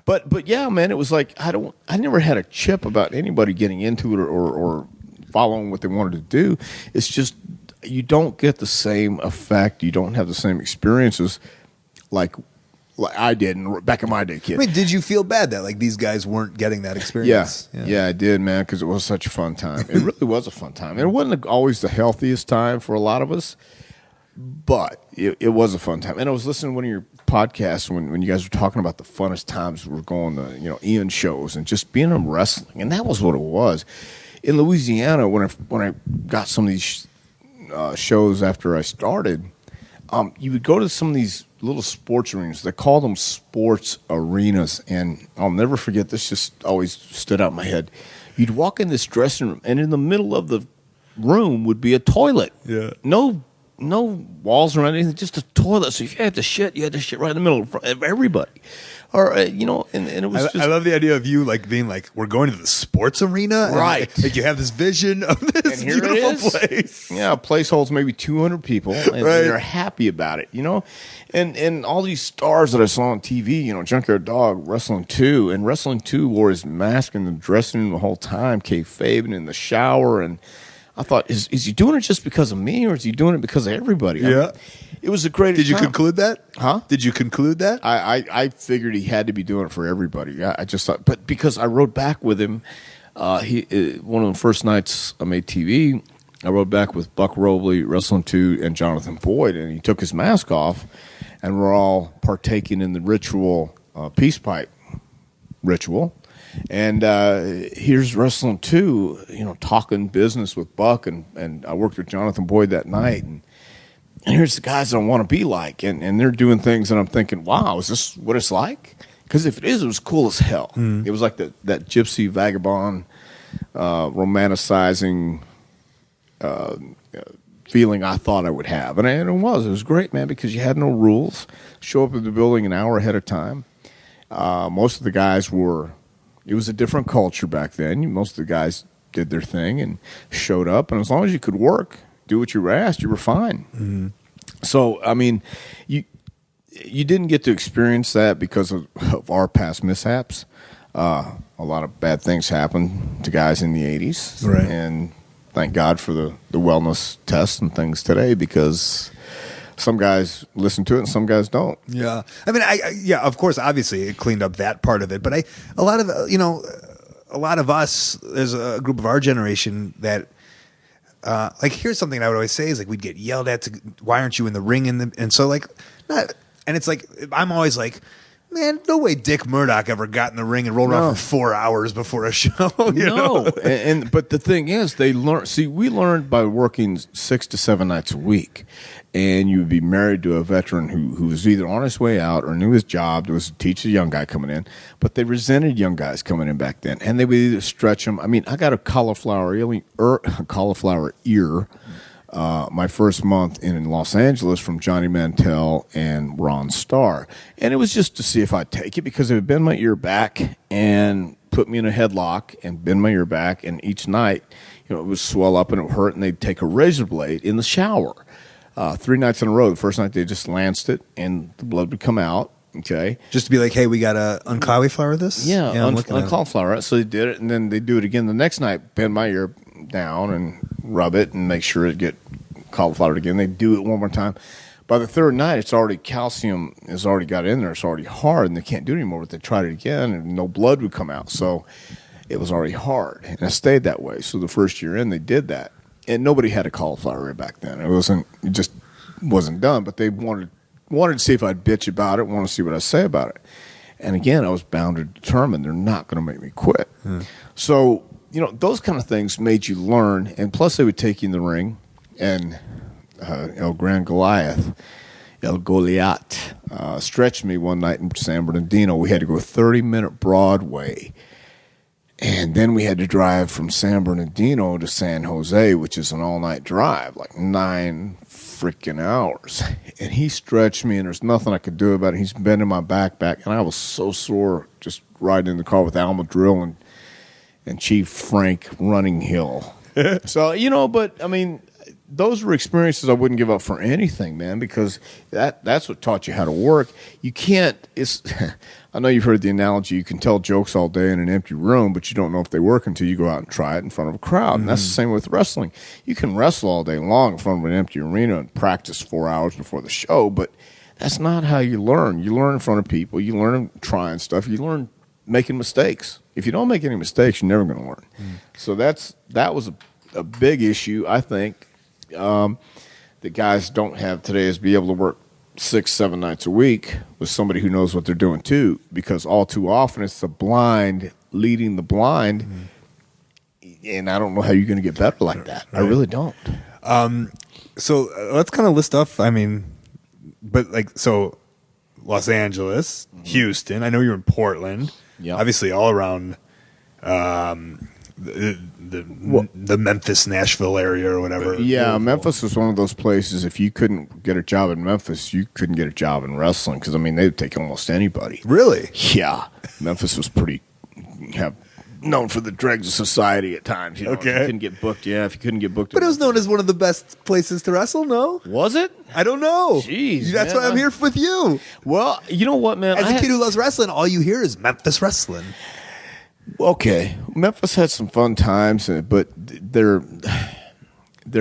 But yeah, man, it was like I never had a chip about anybody getting into it or following what they wanted to do. It's just you don't get the same effect. You don't have the same experiences like I did back in my day, kid. I mean, did you feel bad that like these guys weren't getting that experience? Yeah, I did, man, because it was such a fun time. It really was a fun time. And it wasn't always the healthiest time for a lot of us, but it was a fun time. And I was listening to one of your podcasts when you guys were talking about the funnest times we were going to, Ian shows and just being in wrestling, and that was what it was. In Louisiana, when I got some of these shows after I started, you would go to some of these little sports arenas. They call them sports arenas, and I'll never forget this. Just always stood out in my head. You'd walk in this dressing room, and in the middle of the room would be a toilet. Yeah, no walls or anything, just a toilet. So if you had to shit, right in the middle of everybody. Or and it was just. I love the idea of you like being like, we're going to the sports arena, right? And, like you have this vision of this beautiful place. Yeah, a place holds maybe 200 people, and they're happy about it, And all these stars that I saw on TV, Junkyard Dog, Wrestling 2, and Wrestling 2 wore his mask in the dressing room the whole time, kayfabe, and in the shower, and I thought, is he doing it just because of me, or is he doing it because of everybody? Yeah. It was a great. Did you conclude that? Huh? Did you conclude that? I figured he had to be doing it for everybody. I just thought, but because I rode back with him, one of the first nights I made TV, I rode back with Buck Robley, Wrestling 2, and Jonathan Boyd, and he took his mask off, and we're all partaking in the ritual, peace pipe ritual. And here's Wrestling 2, talking business with Buck, and I worked with Jonathan Boyd that night, and here's the guys that I want to be like, and they're doing things, and I'm thinking, wow, is this what it's like? Because if it is, it was cool as hell. It was like that gypsy vagabond, romanticizing feeling I thought I would have, and it was great, man, because you had no rules. Show up at the building an hour ahead of time. Most of the guys were It was a different culture back then. Most of the guys did their thing and showed up, and as long as you could work, do what you were asked, you were fine. Mm-hmm. So, I mean, you didn't get to experience that because of our past mishaps. A lot of bad things happened to guys in the 80s. Right. And thank God for the wellness tests and things today, because some guys listen to it and some guys don't. Yeah. I mean, yeah, of course, obviously it cleaned up that part of it. But a lot of us, there's a group of our generation that, like, here's something I would always say is, like, we'd get yelled at why aren't you in the ring? And so, like, and it's like, I'm always like, man, no way Dick Murdoch ever got in the ring and rolled around for 4 hours before a show. No. But the thing is, we learned by working 6 to 7 nights a week. And you would be married to a veteran who was either on his way out or knew his job was to teach a young guy coming in. But they resented young guys coming in back then. And they would either stretch them. I mean, I got a cauliflower ear my first month in Los Angeles from Johnny Mantell and Ron Starr. And it was just to see if I'd take it, because it would bend my ear back and put me in a headlock and bend my ear back. And each night, it would swell up and it would hurt. And they'd take a razor blade in the shower. 3 nights in a row. The first night they just lanced it and the blood would come out. Okay. Just to be like, hey, we got to uncauliflower this? Yeah, uncauliflower. So they did it, and then they do it again the next night, bend my ear down and rub it and make sure it get cauliflowered again. They do it one more time. By the third night, it's already calcium has already got in there. It's already hard, and they can't do it anymore. But they tried it again, and no blood would come out. So it was already hard, and it stayed that way. So the first year in, they did that. And nobody had a cauliflower ear back then. It just wasn't done. But they wanted to see if I'd bitch about it, wanted to see what I'd say about it. And again, I was bound to determine they're not going to make me quit. So, those kind of things made you learn. And plus, they would take you in the ring. And El Gran Goliath, El Goliat, stretched me one night in San Bernardino. We had to go 30-minute Broadway. And then we had to drive from San Bernardino to San Jose, which is an all-night drive, like 9 freaking hours. And he stretched me, and there's nothing I could do about it. He's bending my back, and I was so sore just riding in the car with Alma Drill and Chief Frank Running Hill. So, but, I mean, those were experiences I wouldn't give up for anything, man, because that's what taught you how to work. You can't I know you've heard the analogy, you can tell jokes all day in an empty room, but you don't know if they work until you go out and try it in front of a crowd. And that's the same with wrestling. You can wrestle all day long in front of an empty arena and practice 4 hours before the show, but that's not how you learn. You learn in front of people. You learn trying stuff. You learn making mistakes. If you don't make any mistakes, you're never going to learn. So that was a big issue, I think, that guys don't have today, is be able to work 6-7 nights a week with somebody who knows what they're doing too, because all too often it's the blind leading the blind, and I don't know how you're going to get better like that. Right. I really don't. So let's kind of list off, I mean, but like, so Los Angeles, Houston, I know you're in Portland, obviously all around the Memphis, Nashville area or whatever. Yeah, Memphis was one of those places. If you couldn't get a job in Memphis, you couldn't get a job in wrestling, because, I mean, they would take almost anybody. Really? Yeah. Memphis was pretty known for the dregs of society at times. Okay. If you couldn't get booked, if you couldn't get booked. But it was known as one of the best places to wrestle, no? Was it? I don't know. Jeez, that's why I'm here with you. Well, you know what, man? As a kid who loves wrestling, all you hear is Memphis wrestling. Okay, Memphis had some fun times, but their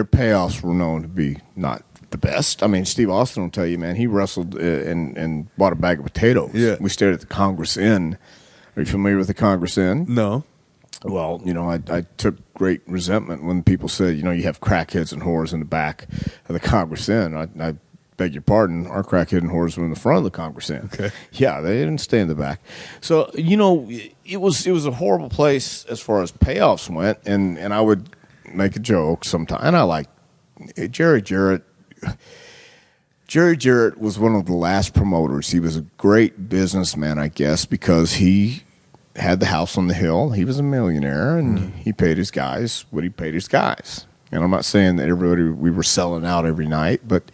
payoffs were known to be not the best. I mean, Steve Austin will tell you, man, he wrestled and bought a bag of potatoes. Yeah. We stayed at the Congress Inn. Are you familiar with the Congress Inn? No. Well, I took great resentment when people said, you have crackheads and whores in the back of the Congress Inn. I beg your pardon, our crackhead and whores were in the front of the Congress Inn. Okay. Yeah, they didn't stay in the back. So, it was a horrible place as far as payoffs went, and I would make a joke sometimes. And I like Jerry Jarrett. Jerry Jarrett was one of the last promoters. He was a great businessman, I guess, because he had the house on the hill. He was a millionaire, and he paid his guys what he paid his guys. And I'm not saying that we were selling out every night, but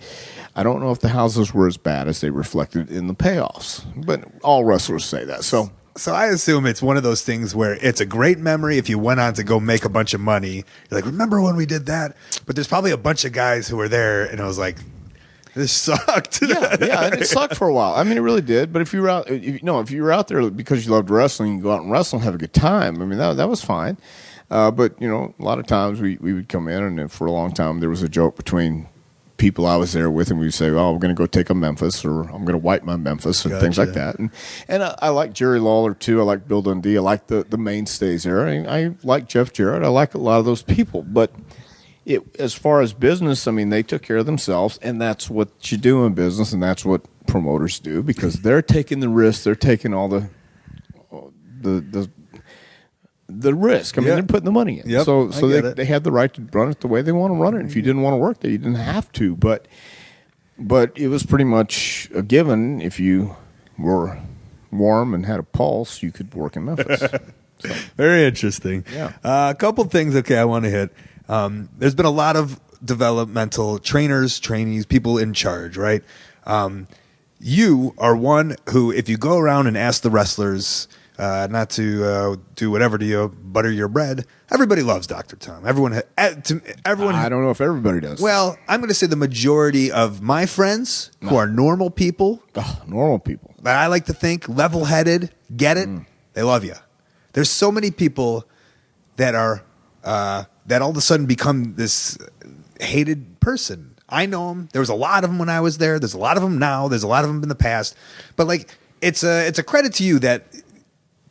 I don't know if the houses were as bad as they reflected in the payoffs. But all wrestlers say that. So So I assume it's one of those things where it's a great memory if you went on to go make a bunch of money. You're like, remember when we did that? But there's probably a bunch of guys who were there, and it was like, this sucked. Yeah, and it sucked for a while. I mean, it really did. But if you were out, if you were out there because you loved wrestling, you go out and wrestle and have a good time. I mean, that was fine. But a lot of times we would come in, and for a long time there was a joke between people I was there with, and we'd say, "Oh, we're going to go take a Memphis," or "I'm going to wipe my Memphis," and things like that. And I like Jerry Lawler too. I like Bill Dundee. I like the mainstays there. I like Jeff Jarrett. I like a lot of those people. But as far as business, I mean, they took care of themselves, and that's what you do in business, and that's what promoters do, because they're taking the risk. They're taking all the risk. I mean, they're putting the money in. Yep, so they had the right to run it the way they want to run it. If you didn't want to work there, you didn't have to. But it was pretty much a given. If you were warm and had a pulse, you could work in Memphis. So. Very interesting. Yeah. A couple things, I want to hit. There's been a lot of developmental trainers, trainees, people in charge, right? You are one who, if you go around and ask the wrestlers not to do whatever to you, butter your bread, everybody loves Dr. Tom. Everyone. I don't know if everybody does. Well, I'm going to say the majority of my friends who are normal people, normal people, that I like to think level-headed, get it, they love you. There's so many people that are that all of a sudden become this hated person. I know them. There was a lot of them when I was there. There's a lot of them now. There's a lot of them in the past. But it's a credit to you that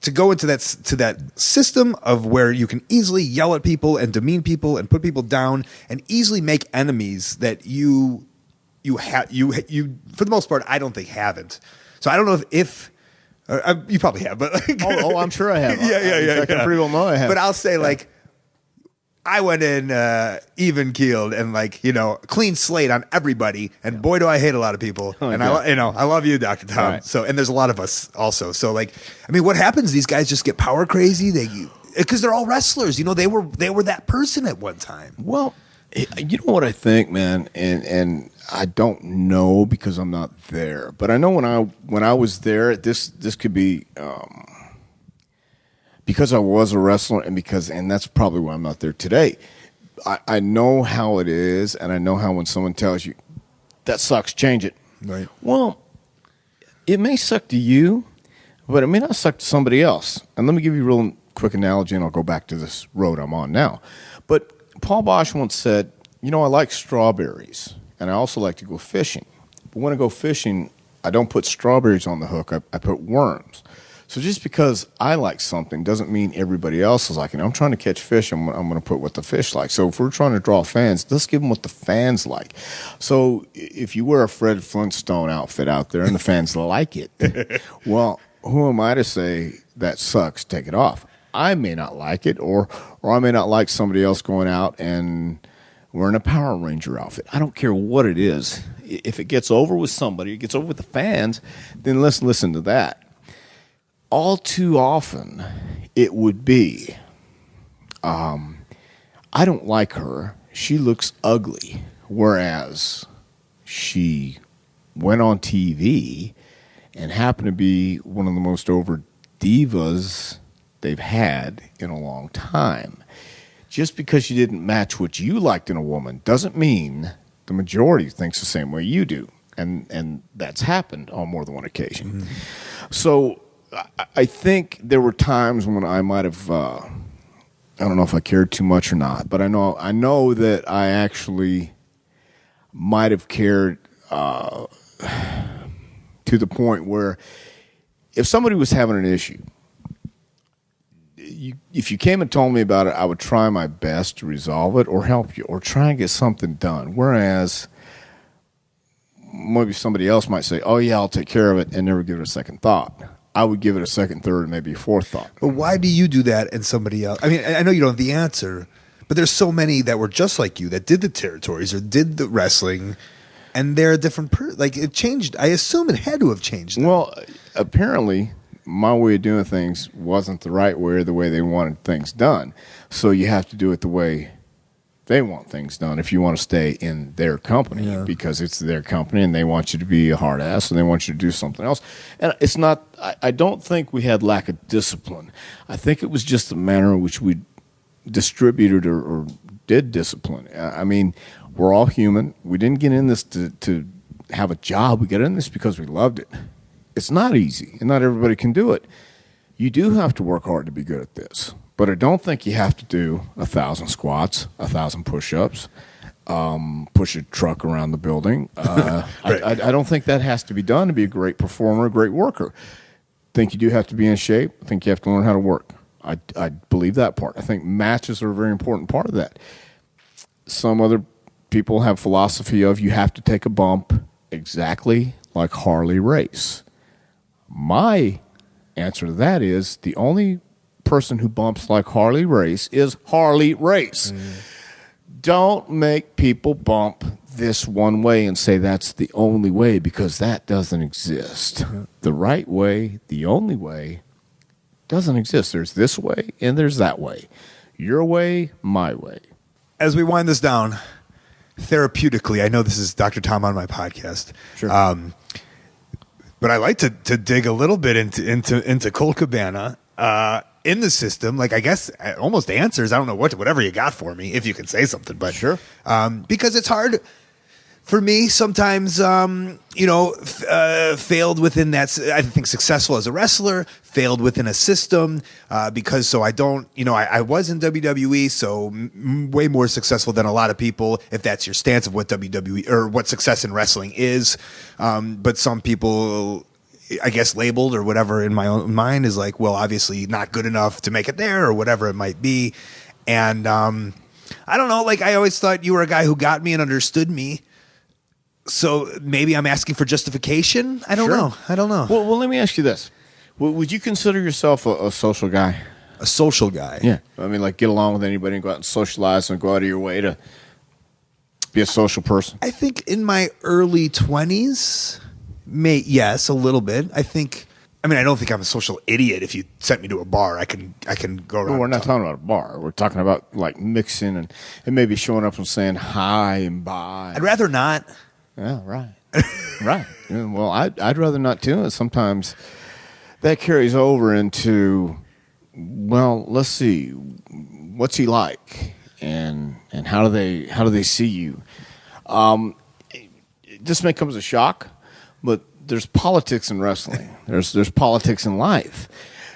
to go into that system of where you can easily yell at people and demean people and put people down and easily make enemies that you for the most part I don't think haven't. So I don't know if you probably have, but I'm sure I have. Yeah. I can pretty well know I have. But I'll say I went in even keeled and clean slate on everybody, and boy do I hate a lot of people. Oh, and okay. I love you, Dr. Tom. Right. So, and there's a lot of us also. So what happens? These guys just get power crazy. Because they're all wrestlers. They were that person at one time. Well, you know what I think, man, and I don't know because I'm not there, but I know when I was there, this could be. Because I was a wrestler, and that's probably why I'm not there today. I know how it is, and I know how when someone tells you, that sucks, change it. Right. Well, it may suck to you, but it may not suck to somebody else. And let me give you a real quick analogy, and I'll go back to this road I'm on now. But Paul Bosch once said, I like strawberries, and I also like to go fishing. But when I go fishing, I don't put strawberries on the hook. I put worms. So just because I like something doesn't mean everybody else is liking it. I'm trying to catch fish. I'm going to put what the fish like. So if we're trying to draw fans, let's give them what the fans like. So if you wear a Fred Flintstone outfit out there and the fans like it, well, who am I to say that sucks? Take it off. I may not like it, or I may not like somebody else going out and wearing a Power Ranger outfit. I don't care what it is. If it gets over with somebody, it gets over with the fans, then let's listen to that. All too often, it would be, I don't like her. She looks ugly. Whereas she went on TV and happened to be one of the most over divas they've had in a long time. Just because she didn't match what you liked in a woman doesn't mean the majority thinks the same way you do. And that's happened on more than one occasion. Mm-hmm. So I think there were times when I might have, I don't know if I cared too much or not, but I know that I actually might have cared to the point where if somebody was having an issue, if you came and told me about it, I would try my best to resolve it or help you or try and get something done. Whereas maybe somebody else might say, oh, yeah, I'll take care of it, and never give it a second thought. I would give it a second, third, and maybe a fourth thought. But why do you do that and somebody else? I mean, I know you don't have the answer, but there's so many that were just like you that did the territories or did the wrestling, and they're a different person. Like, it changed. I assume it had to have changed. Well, apparently my way of doing things wasn't the right way or the way they wanted things done. So you have to do it the way they want things done if you want to stay in their company because it's their company and they want you to be a hard ass and they want you to do something else. And it's not, I don't think we had lack of discipline. I think it was just the manner in which we distributed or did discipline. I mean, we're all human. We didn't get in this to have a job. We got in this because we loved it. It's not easy and not everybody can do it. You do have to work hard to be good at this. But I don't think you have to do 1,000 squats, 1,000 push-ups, push a truck around the building. Right. I don't think that has to be done to be a great performer, a great worker. I think you do have to be in shape. I think you have to learn how to work. I believe that part. I think matches are a very important part of that. Some other people have philosophy of you have to take a bump exactly like Harley Race. My answer to that is the only person who bumps like Harley Race is Harley Race. Don't make people bump this one way and say that's the only way because that doesn't exist. The right way, the only way, doesn't exist. There's this way and there's that way. Your way, my way. As we wind this down, therapeutically, I know this is Dr. Tom on my podcast. Sure. But I like to dig a little bit into Colt Cabana. In the system, like I guess almost answers. I don't know whatever you got for me, if you can say something, but sure. Because it's hard for me sometimes. Failed within that. I think successful as a wrestler, failed within a system because so I don't. I was in WWE, so way more successful than a lot of people. If that's your stance of what WWE or what success in wrestling is, but some people, I guess, labeled or whatever in my own mind is like, well, obviously not good enough to make it there or whatever it might be. And I don't know, like I always thought you were a guy who got me and understood me. So maybe I'm asking for justification. I don't know. Well, let me ask you this. Would you consider yourself a social guy? A social guy? Yeah. I mean, like get along with anybody and go out and socialize and go out of your way to be a social person? I think in my early 20s... yes, a little bit. I don't think I'm a social idiot. If you sent me to a bar, I can go around. Well, we're not talking about a bar. We're talking about like mixing and maybe showing up and saying hi and bye. I'd rather not. Yeah, right. Right. Yeah, well, I'd rather not too. And sometimes that carries over into, well, let's see, what's he like, and how do they see you? This may come as a shock. But there's politics in wrestling. There's politics in life.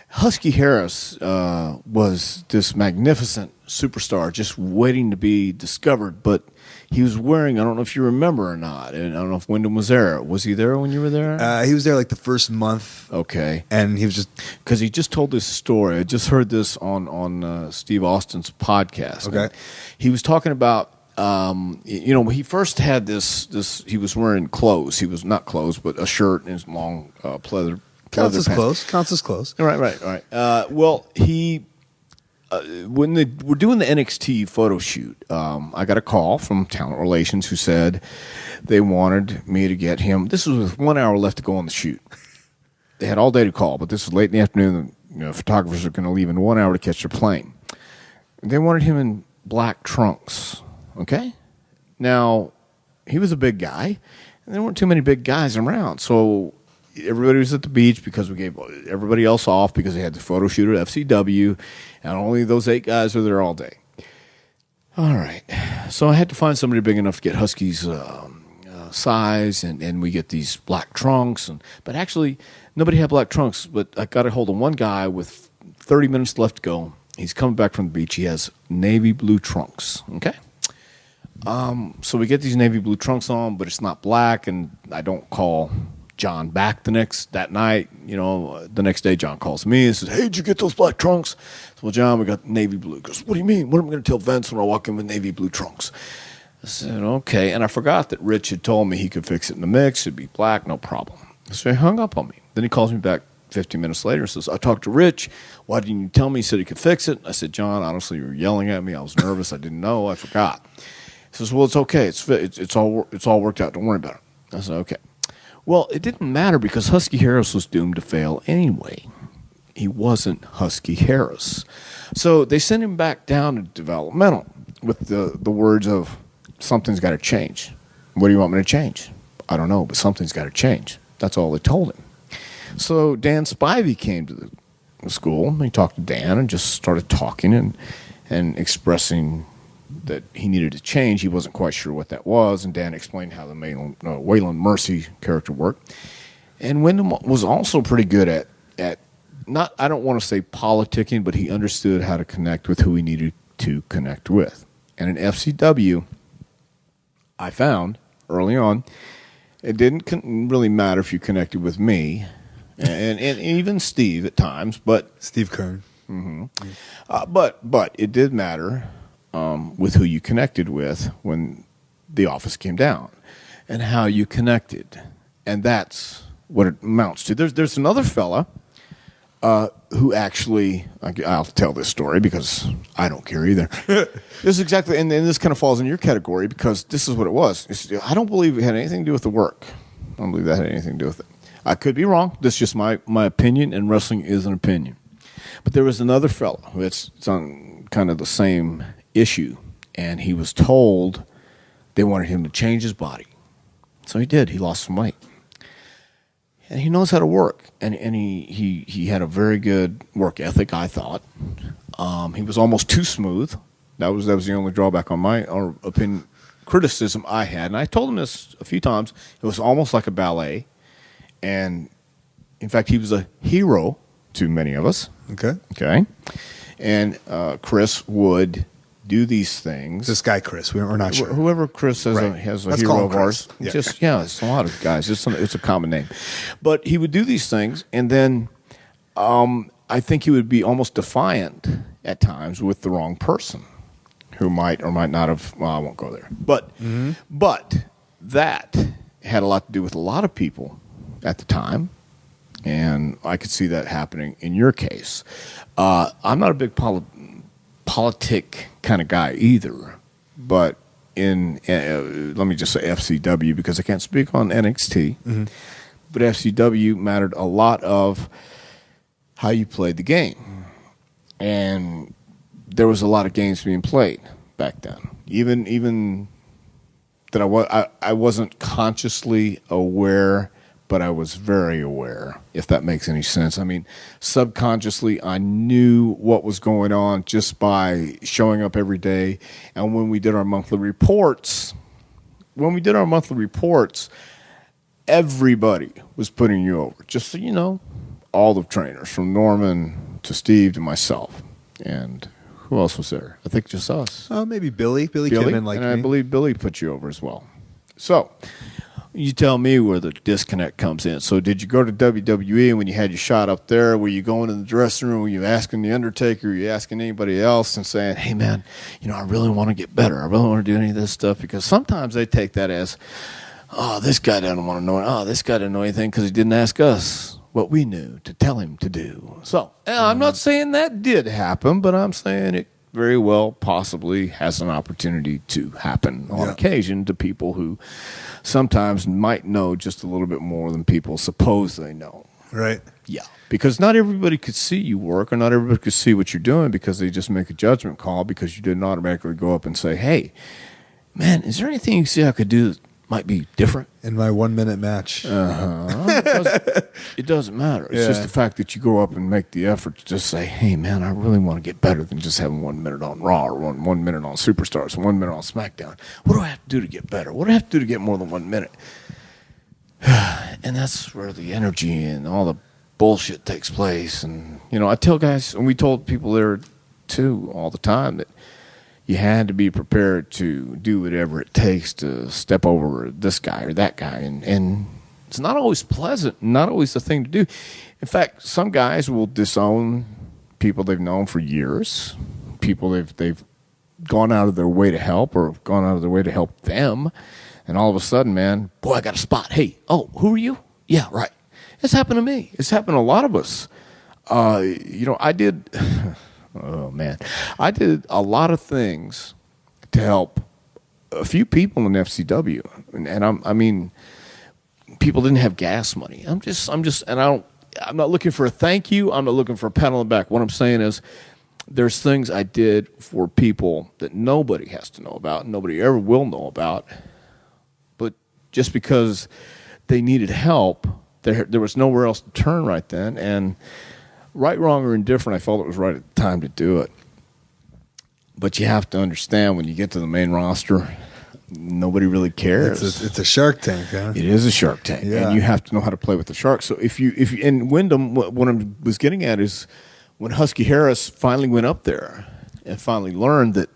Husky Harris was this magnificent superstar just waiting to be discovered. But he was wearing, I don't know if you remember or not, and I don't know if Wyndham was there. Was he there when you were there? He was there like the first month. Okay. And he was just... Because he just told this story. I just heard this on Steve Austin's podcast. Okay. He was talking about... he first had this. He was wearing clothes. He was not clothes, but a shirt and his long pleather. Counts as pants. close. Right. Well, he when they were doing the NXT photo shoot, I got a call from Talent Relations who said they wanted me to get him. This was with 1 hour left to go on the shoot. They had all day to call, but this was late in the afternoon. Photographers are going to leave in 1 hour to catch their plane. They wanted him in black trunks. Okay? Now, he was a big guy, and there weren't too many big guys around. So everybody was at the beach because we gave everybody else off because they had the photo shoot at FCW, and only those 8 guys were there all day. All right. So I had to find somebody big enough to get Husky's size, and we get these black trunks. But actually, nobody had black trunks, but I got a hold of one guy with 30 minutes left to go. He's coming back from the beach. He has navy blue trunks. Okay? So we get these navy blue trunks on, but it's not black, and I don't call John back that night. The next day John calls me and says, "Hey, did you get those black trunks?" So, well, John, we got navy blue. He goes, "What do you mean? What am I going to tell Vince when I walk in with navy blue trunks?" I said, "Okay." And I forgot that Rich had told me he could fix it in the mix. It'd be black, no problem. So he hung up on me. Then he calls me back 15 minutes later and says, "I talked to Rich. Why didn't you tell me?" He said he could fix it. I said, "John, honestly, you were yelling at me. I was nervous. I didn't know. I forgot." He says, "Well, it's okay. It's all worked out. Don't worry about it." I said, "Okay." Well, it didn't matter because Husky Harris was doomed to fail anyway. He wasn't Husky Harris. So they sent him back down to Developmental. the words of something's got to change. What do you want me to change? I don't know, but something's got to change. That's all they told him. So Dan Spivey came to the school. He talked to Dan and just started talking and expressing that he needed to change. He wasn't quite sure what that was, and Dan explained how the Waylon Mercy character worked. And Wyndham was also pretty good at not, I don't want to say politicking, but he understood how to connect with who he needed to connect with. And in FCW, I found early on, it didn't really matter if you connected with me, and even Steve at times, but Steve Kern. But it did matter with who you connected with when the office came down, and how you connected, and that's what it amounts to. There's another fella who actually, I'll tell this story because I don't care either. This is exactly, and this kind of falls in your category because this is what it was. I don't believe it had anything to do with the work. I don't believe that had anything to do with it. I could be wrong. This is just my opinion, and wrestling is an opinion. But there was another fellow who it's on kind of the same issue, and he was told they wanted him to change his body. So he did. He lost some weight. And he knows how to work, and he had a very good work ethic, I thought. He was almost too smooth. That was the only drawback on my opinion, criticism I had. And I told him this a few times. It was almost like a ballet. And, in fact, he was a hero to many of us. Okay. And Chris would do these things. This guy, Chris, we're not sure. Whoever Chris has Right. has a Let's hero call him of Chris. ours. Yeah. It's a lot of guys. It's a common name. But he would do these things, and then I think he would be almost defiant at times with the wrong person who might or might not have, well, I won't go there. But that had a lot to do with a lot of people at the time, and I could see that happening in your case. I'm not a big politic kind of guy either, but in let me just say FCW because I can't speak on NXT, but FCW mattered a lot of how you played the game, and there was a lot of games being played back then. Even that I wasn't consciously aware, but I was very aware, if that makes any sense. I mean, subconsciously, I knew what was going on just by showing up every day. And when we did our monthly reports, everybody was putting you over. Just so you know, all the trainers, from Norman to Steve to myself. And who else was there? I think just us. Oh, maybe Billy. Billy came in like and me. I believe Billy put you over as well. So you tell me where the disconnect comes in. So did you go to WWE, and when you had your shot up there, were you going in the dressing room, were you asking the Undertaker, were you asking anybody else and saying, hey, man, I really want to get better. I really want to do any of this stuff? Because sometimes they take that as, oh, this guy doesn't want to know. Oh, this guy didn't know anything because he didn't ask us what we knew to tell him to do. So I'm not saying that did happen, but I'm saying it very well possibly has an opportunity to happen on occasion to people who sometimes might know just a little bit more than people suppose they know. Right. Yeah. Because not everybody could see you work, or not everybody could see what you're doing, because they just make a judgment call because you didn't automatically go up and say, hey, man, is there anything you see I could do that might be different? In my 1 minute match. It doesn't matter. It's just the fact that you go up and make the effort to just say, hey, man, I really want to get better than just having 1 minute on Raw or one minute on Superstars, 1 minute on SmackDown. What do I have to do to get better? What do I have to do to get more than 1 minute? And that's where the energy and all the bullshit takes place. And, I tell guys, and we told people there, too, all the time, that you had to be prepared to do whatever it takes to step over this guy or that guy. And it's not always pleasant, not always the thing to do. In fact, some guys will disown people they've known for years, people they've gone out of their way to help or gone out of their way to help them. And all of a sudden, man, boy, I got a spot. Hey, who are you? Yeah, right. It's happened to me. It's happened to a lot of us. I did... Oh, man. I did a lot of things to help a few people in FCW. And I mean, people didn't have gas money. I'm not looking for a thank you. I'm not looking for a pat on the back. What I'm saying is there's things I did for people that nobody has to know about, nobody ever will know about. But just because they needed help, there was nowhere else to turn right then. And right, wrong, or indifferent, I felt it was right at the time to do it. But you have to understand, when you get to the main roster, nobody really cares. It's a Shark Tank, huh? It is a Shark Tank, and you have to know how to play with the sharks. So if you and Wyndham, what I was getting at is when Husky Harris finally went up there and finally learned that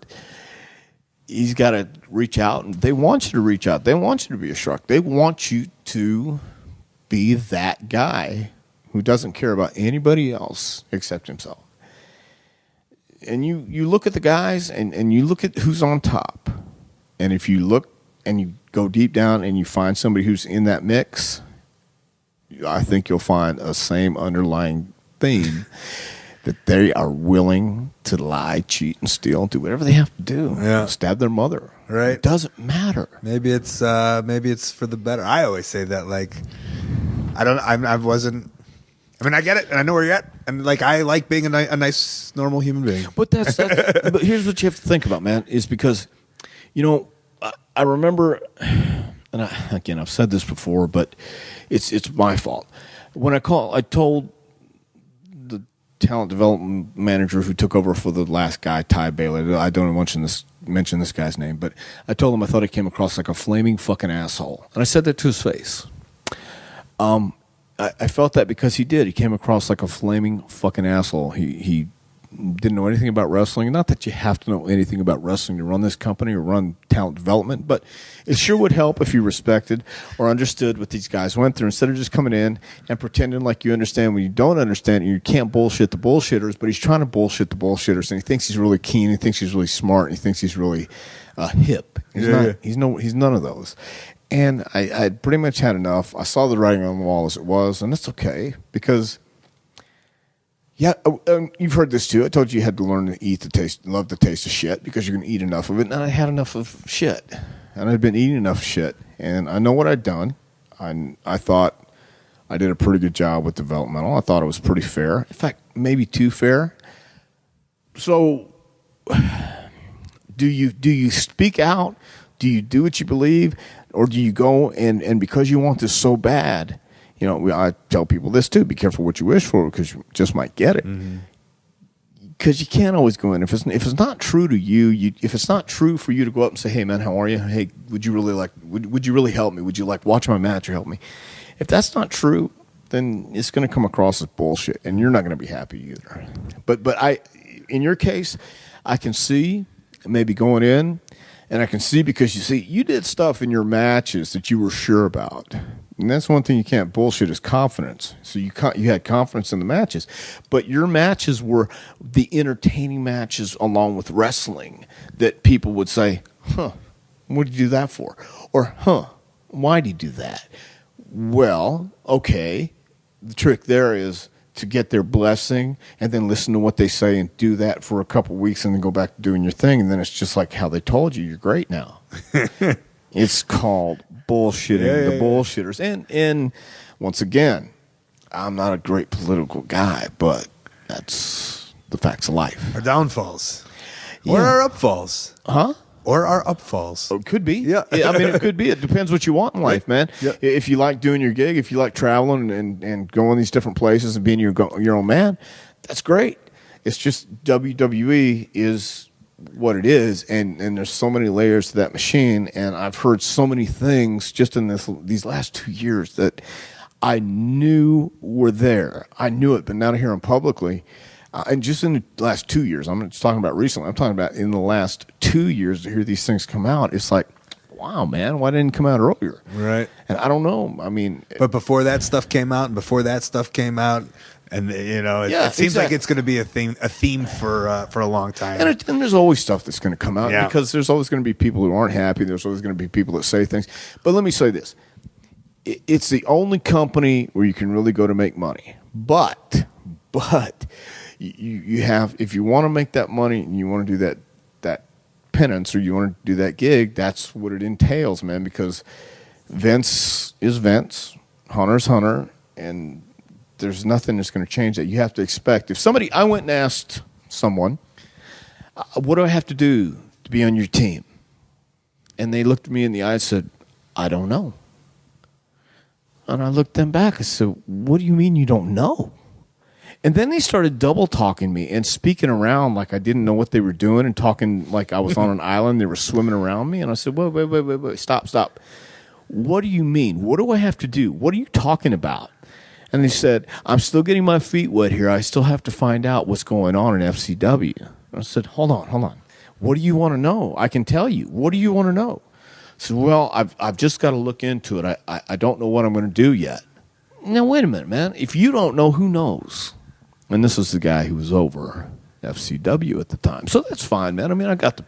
he's got to reach out, and they want you to reach out. They want you to be a shark. They want you to be that guy who doesn't care about anybody else except himself. And you look at the guys, and you look at who's on top. And if you look and you go deep down and you find somebody who's in that mix, I think you'll find a same underlying theme that they are willing to lie, cheat, and steal, and do whatever they have to do. Yeah. Stab their mother. Right. It doesn't matter. Maybe it's for the better. I always say that, like, I wasn't. I mean, I get it, and I know where you're at, and like, I like being a nice, normal human being. But but here's what you have to think about, man, is because, I remember, and I've said this before, but it's my fault. When I told the talent development manager who took over for the last guy, Ty Bailey. I don't mention this guy's name, but I told him I thought he came across like a flaming fucking asshole, and I said that to his face. I felt that because he did. He came across like a flaming fucking asshole. He didn't know anything about wrestling. Not that you have to know anything about wrestling to run this company or run talent development, but it sure would help if you respected or understood what these guys went through instead of just coming in and pretending like you understand when you don't understand. You can't bullshit the bullshitters, but he's trying to bullshit the bullshitters, and he thinks he's really keen. He thinks he's really smart. And he thinks he's really hip. He's not. He's none of those. And I pretty much had enough. I saw the writing on the wall as it was, and that's okay because, you've heard this too. I told you had to learn to love the taste of shit because you're going to eat enough of it. And I had enough of shit, and I'd been eating enough shit, and I know what I'd done. I thought I did a pretty good job with developmental. I thought it was pretty fair. In fact, maybe too fair. So, do you speak out? Do you do what you believe? Or do you go and because you want this so bad, I tell people this too, be careful what you wish for because you just might get it. Because you can't always go in. If it's not true to you, if it's not true for you to go up and say, hey, man, how are you? Hey, would you really help me? Would you like watch my match or help me? If that's not true, then it's going to come across as bullshit, and you're not going to be happy either. But in your case, I can see maybe going in, and I can see because you did stuff in your matches that you were sure about. And that's one thing you can't bullshit is confidence. So you had confidence in the matches. But your matches were the entertaining matches along with wrestling that people would say, what did you do that for? Or, why did you do that? Well, okay. The trick there is to get their blessing and then listen to what they say and do that for a couple weeks and then go back to doing your thing. And then it's just like how they told you, you're great now. It's called bullshitting the bullshitters. And once again, I'm not a great political guy, but that's the facts of life. Our downfalls. Or our upfalls. Huh? Or our upfalls. Oh, it could be. Yeah. I mean, it could be. It depends what you want in life, man. Yep. If you like doing your gig, if you like traveling and going these different places and being your own man, that's great. It's just WWE is what it is, and there's so many layers to that machine, and I've heard so many things just in these last 2 years that I knew were there. I knew it, but now to hear them publicly, and just in the last 2 years, I'm not just talking about recently, I'm talking about in the last 2 years to hear these things come out, it's like, wow, man, why didn't it come out earlier? Right. And I don't know. I mean, but before that stuff came out, and it seems like it's going to be a theme for a long time. And there's always stuff that's going to come out because there's always going to be people who aren't happy. There's always going to be people that say things. But let me say this: it's the only company where you can really go to make money. But you have, if you want to make that money and you want to do that penance or you want to do that gig, that's what it entails, man. Because Vince is Vince, Hunter's Hunter, and there's nothing that's going to change that. You have to expect. If I went and asked someone, what do I have to do to be on your team? And they looked me in the eye and said, I don't know. And I looked them back. I said, what do you mean you don't know? And then they started double talking me and speaking around like I didn't know what they were doing and talking like I was on an island. They were swimming around me. And I said, wait, stop. What do you mean? What do I have to do? What are you talking about? And they said, I'm still getting my feet wet here. I still have to find out what's going on in FCW. And I said, hold on. What do you want to know? I can tell you. What do you want to know? I said, well, I've just got to look into it. I don't know what I'm going to do yet. Now, wait a minute, man. If you don't know, who knows? And this was the guy who was over FCW at the time. So that's fine, man. I mean, I got the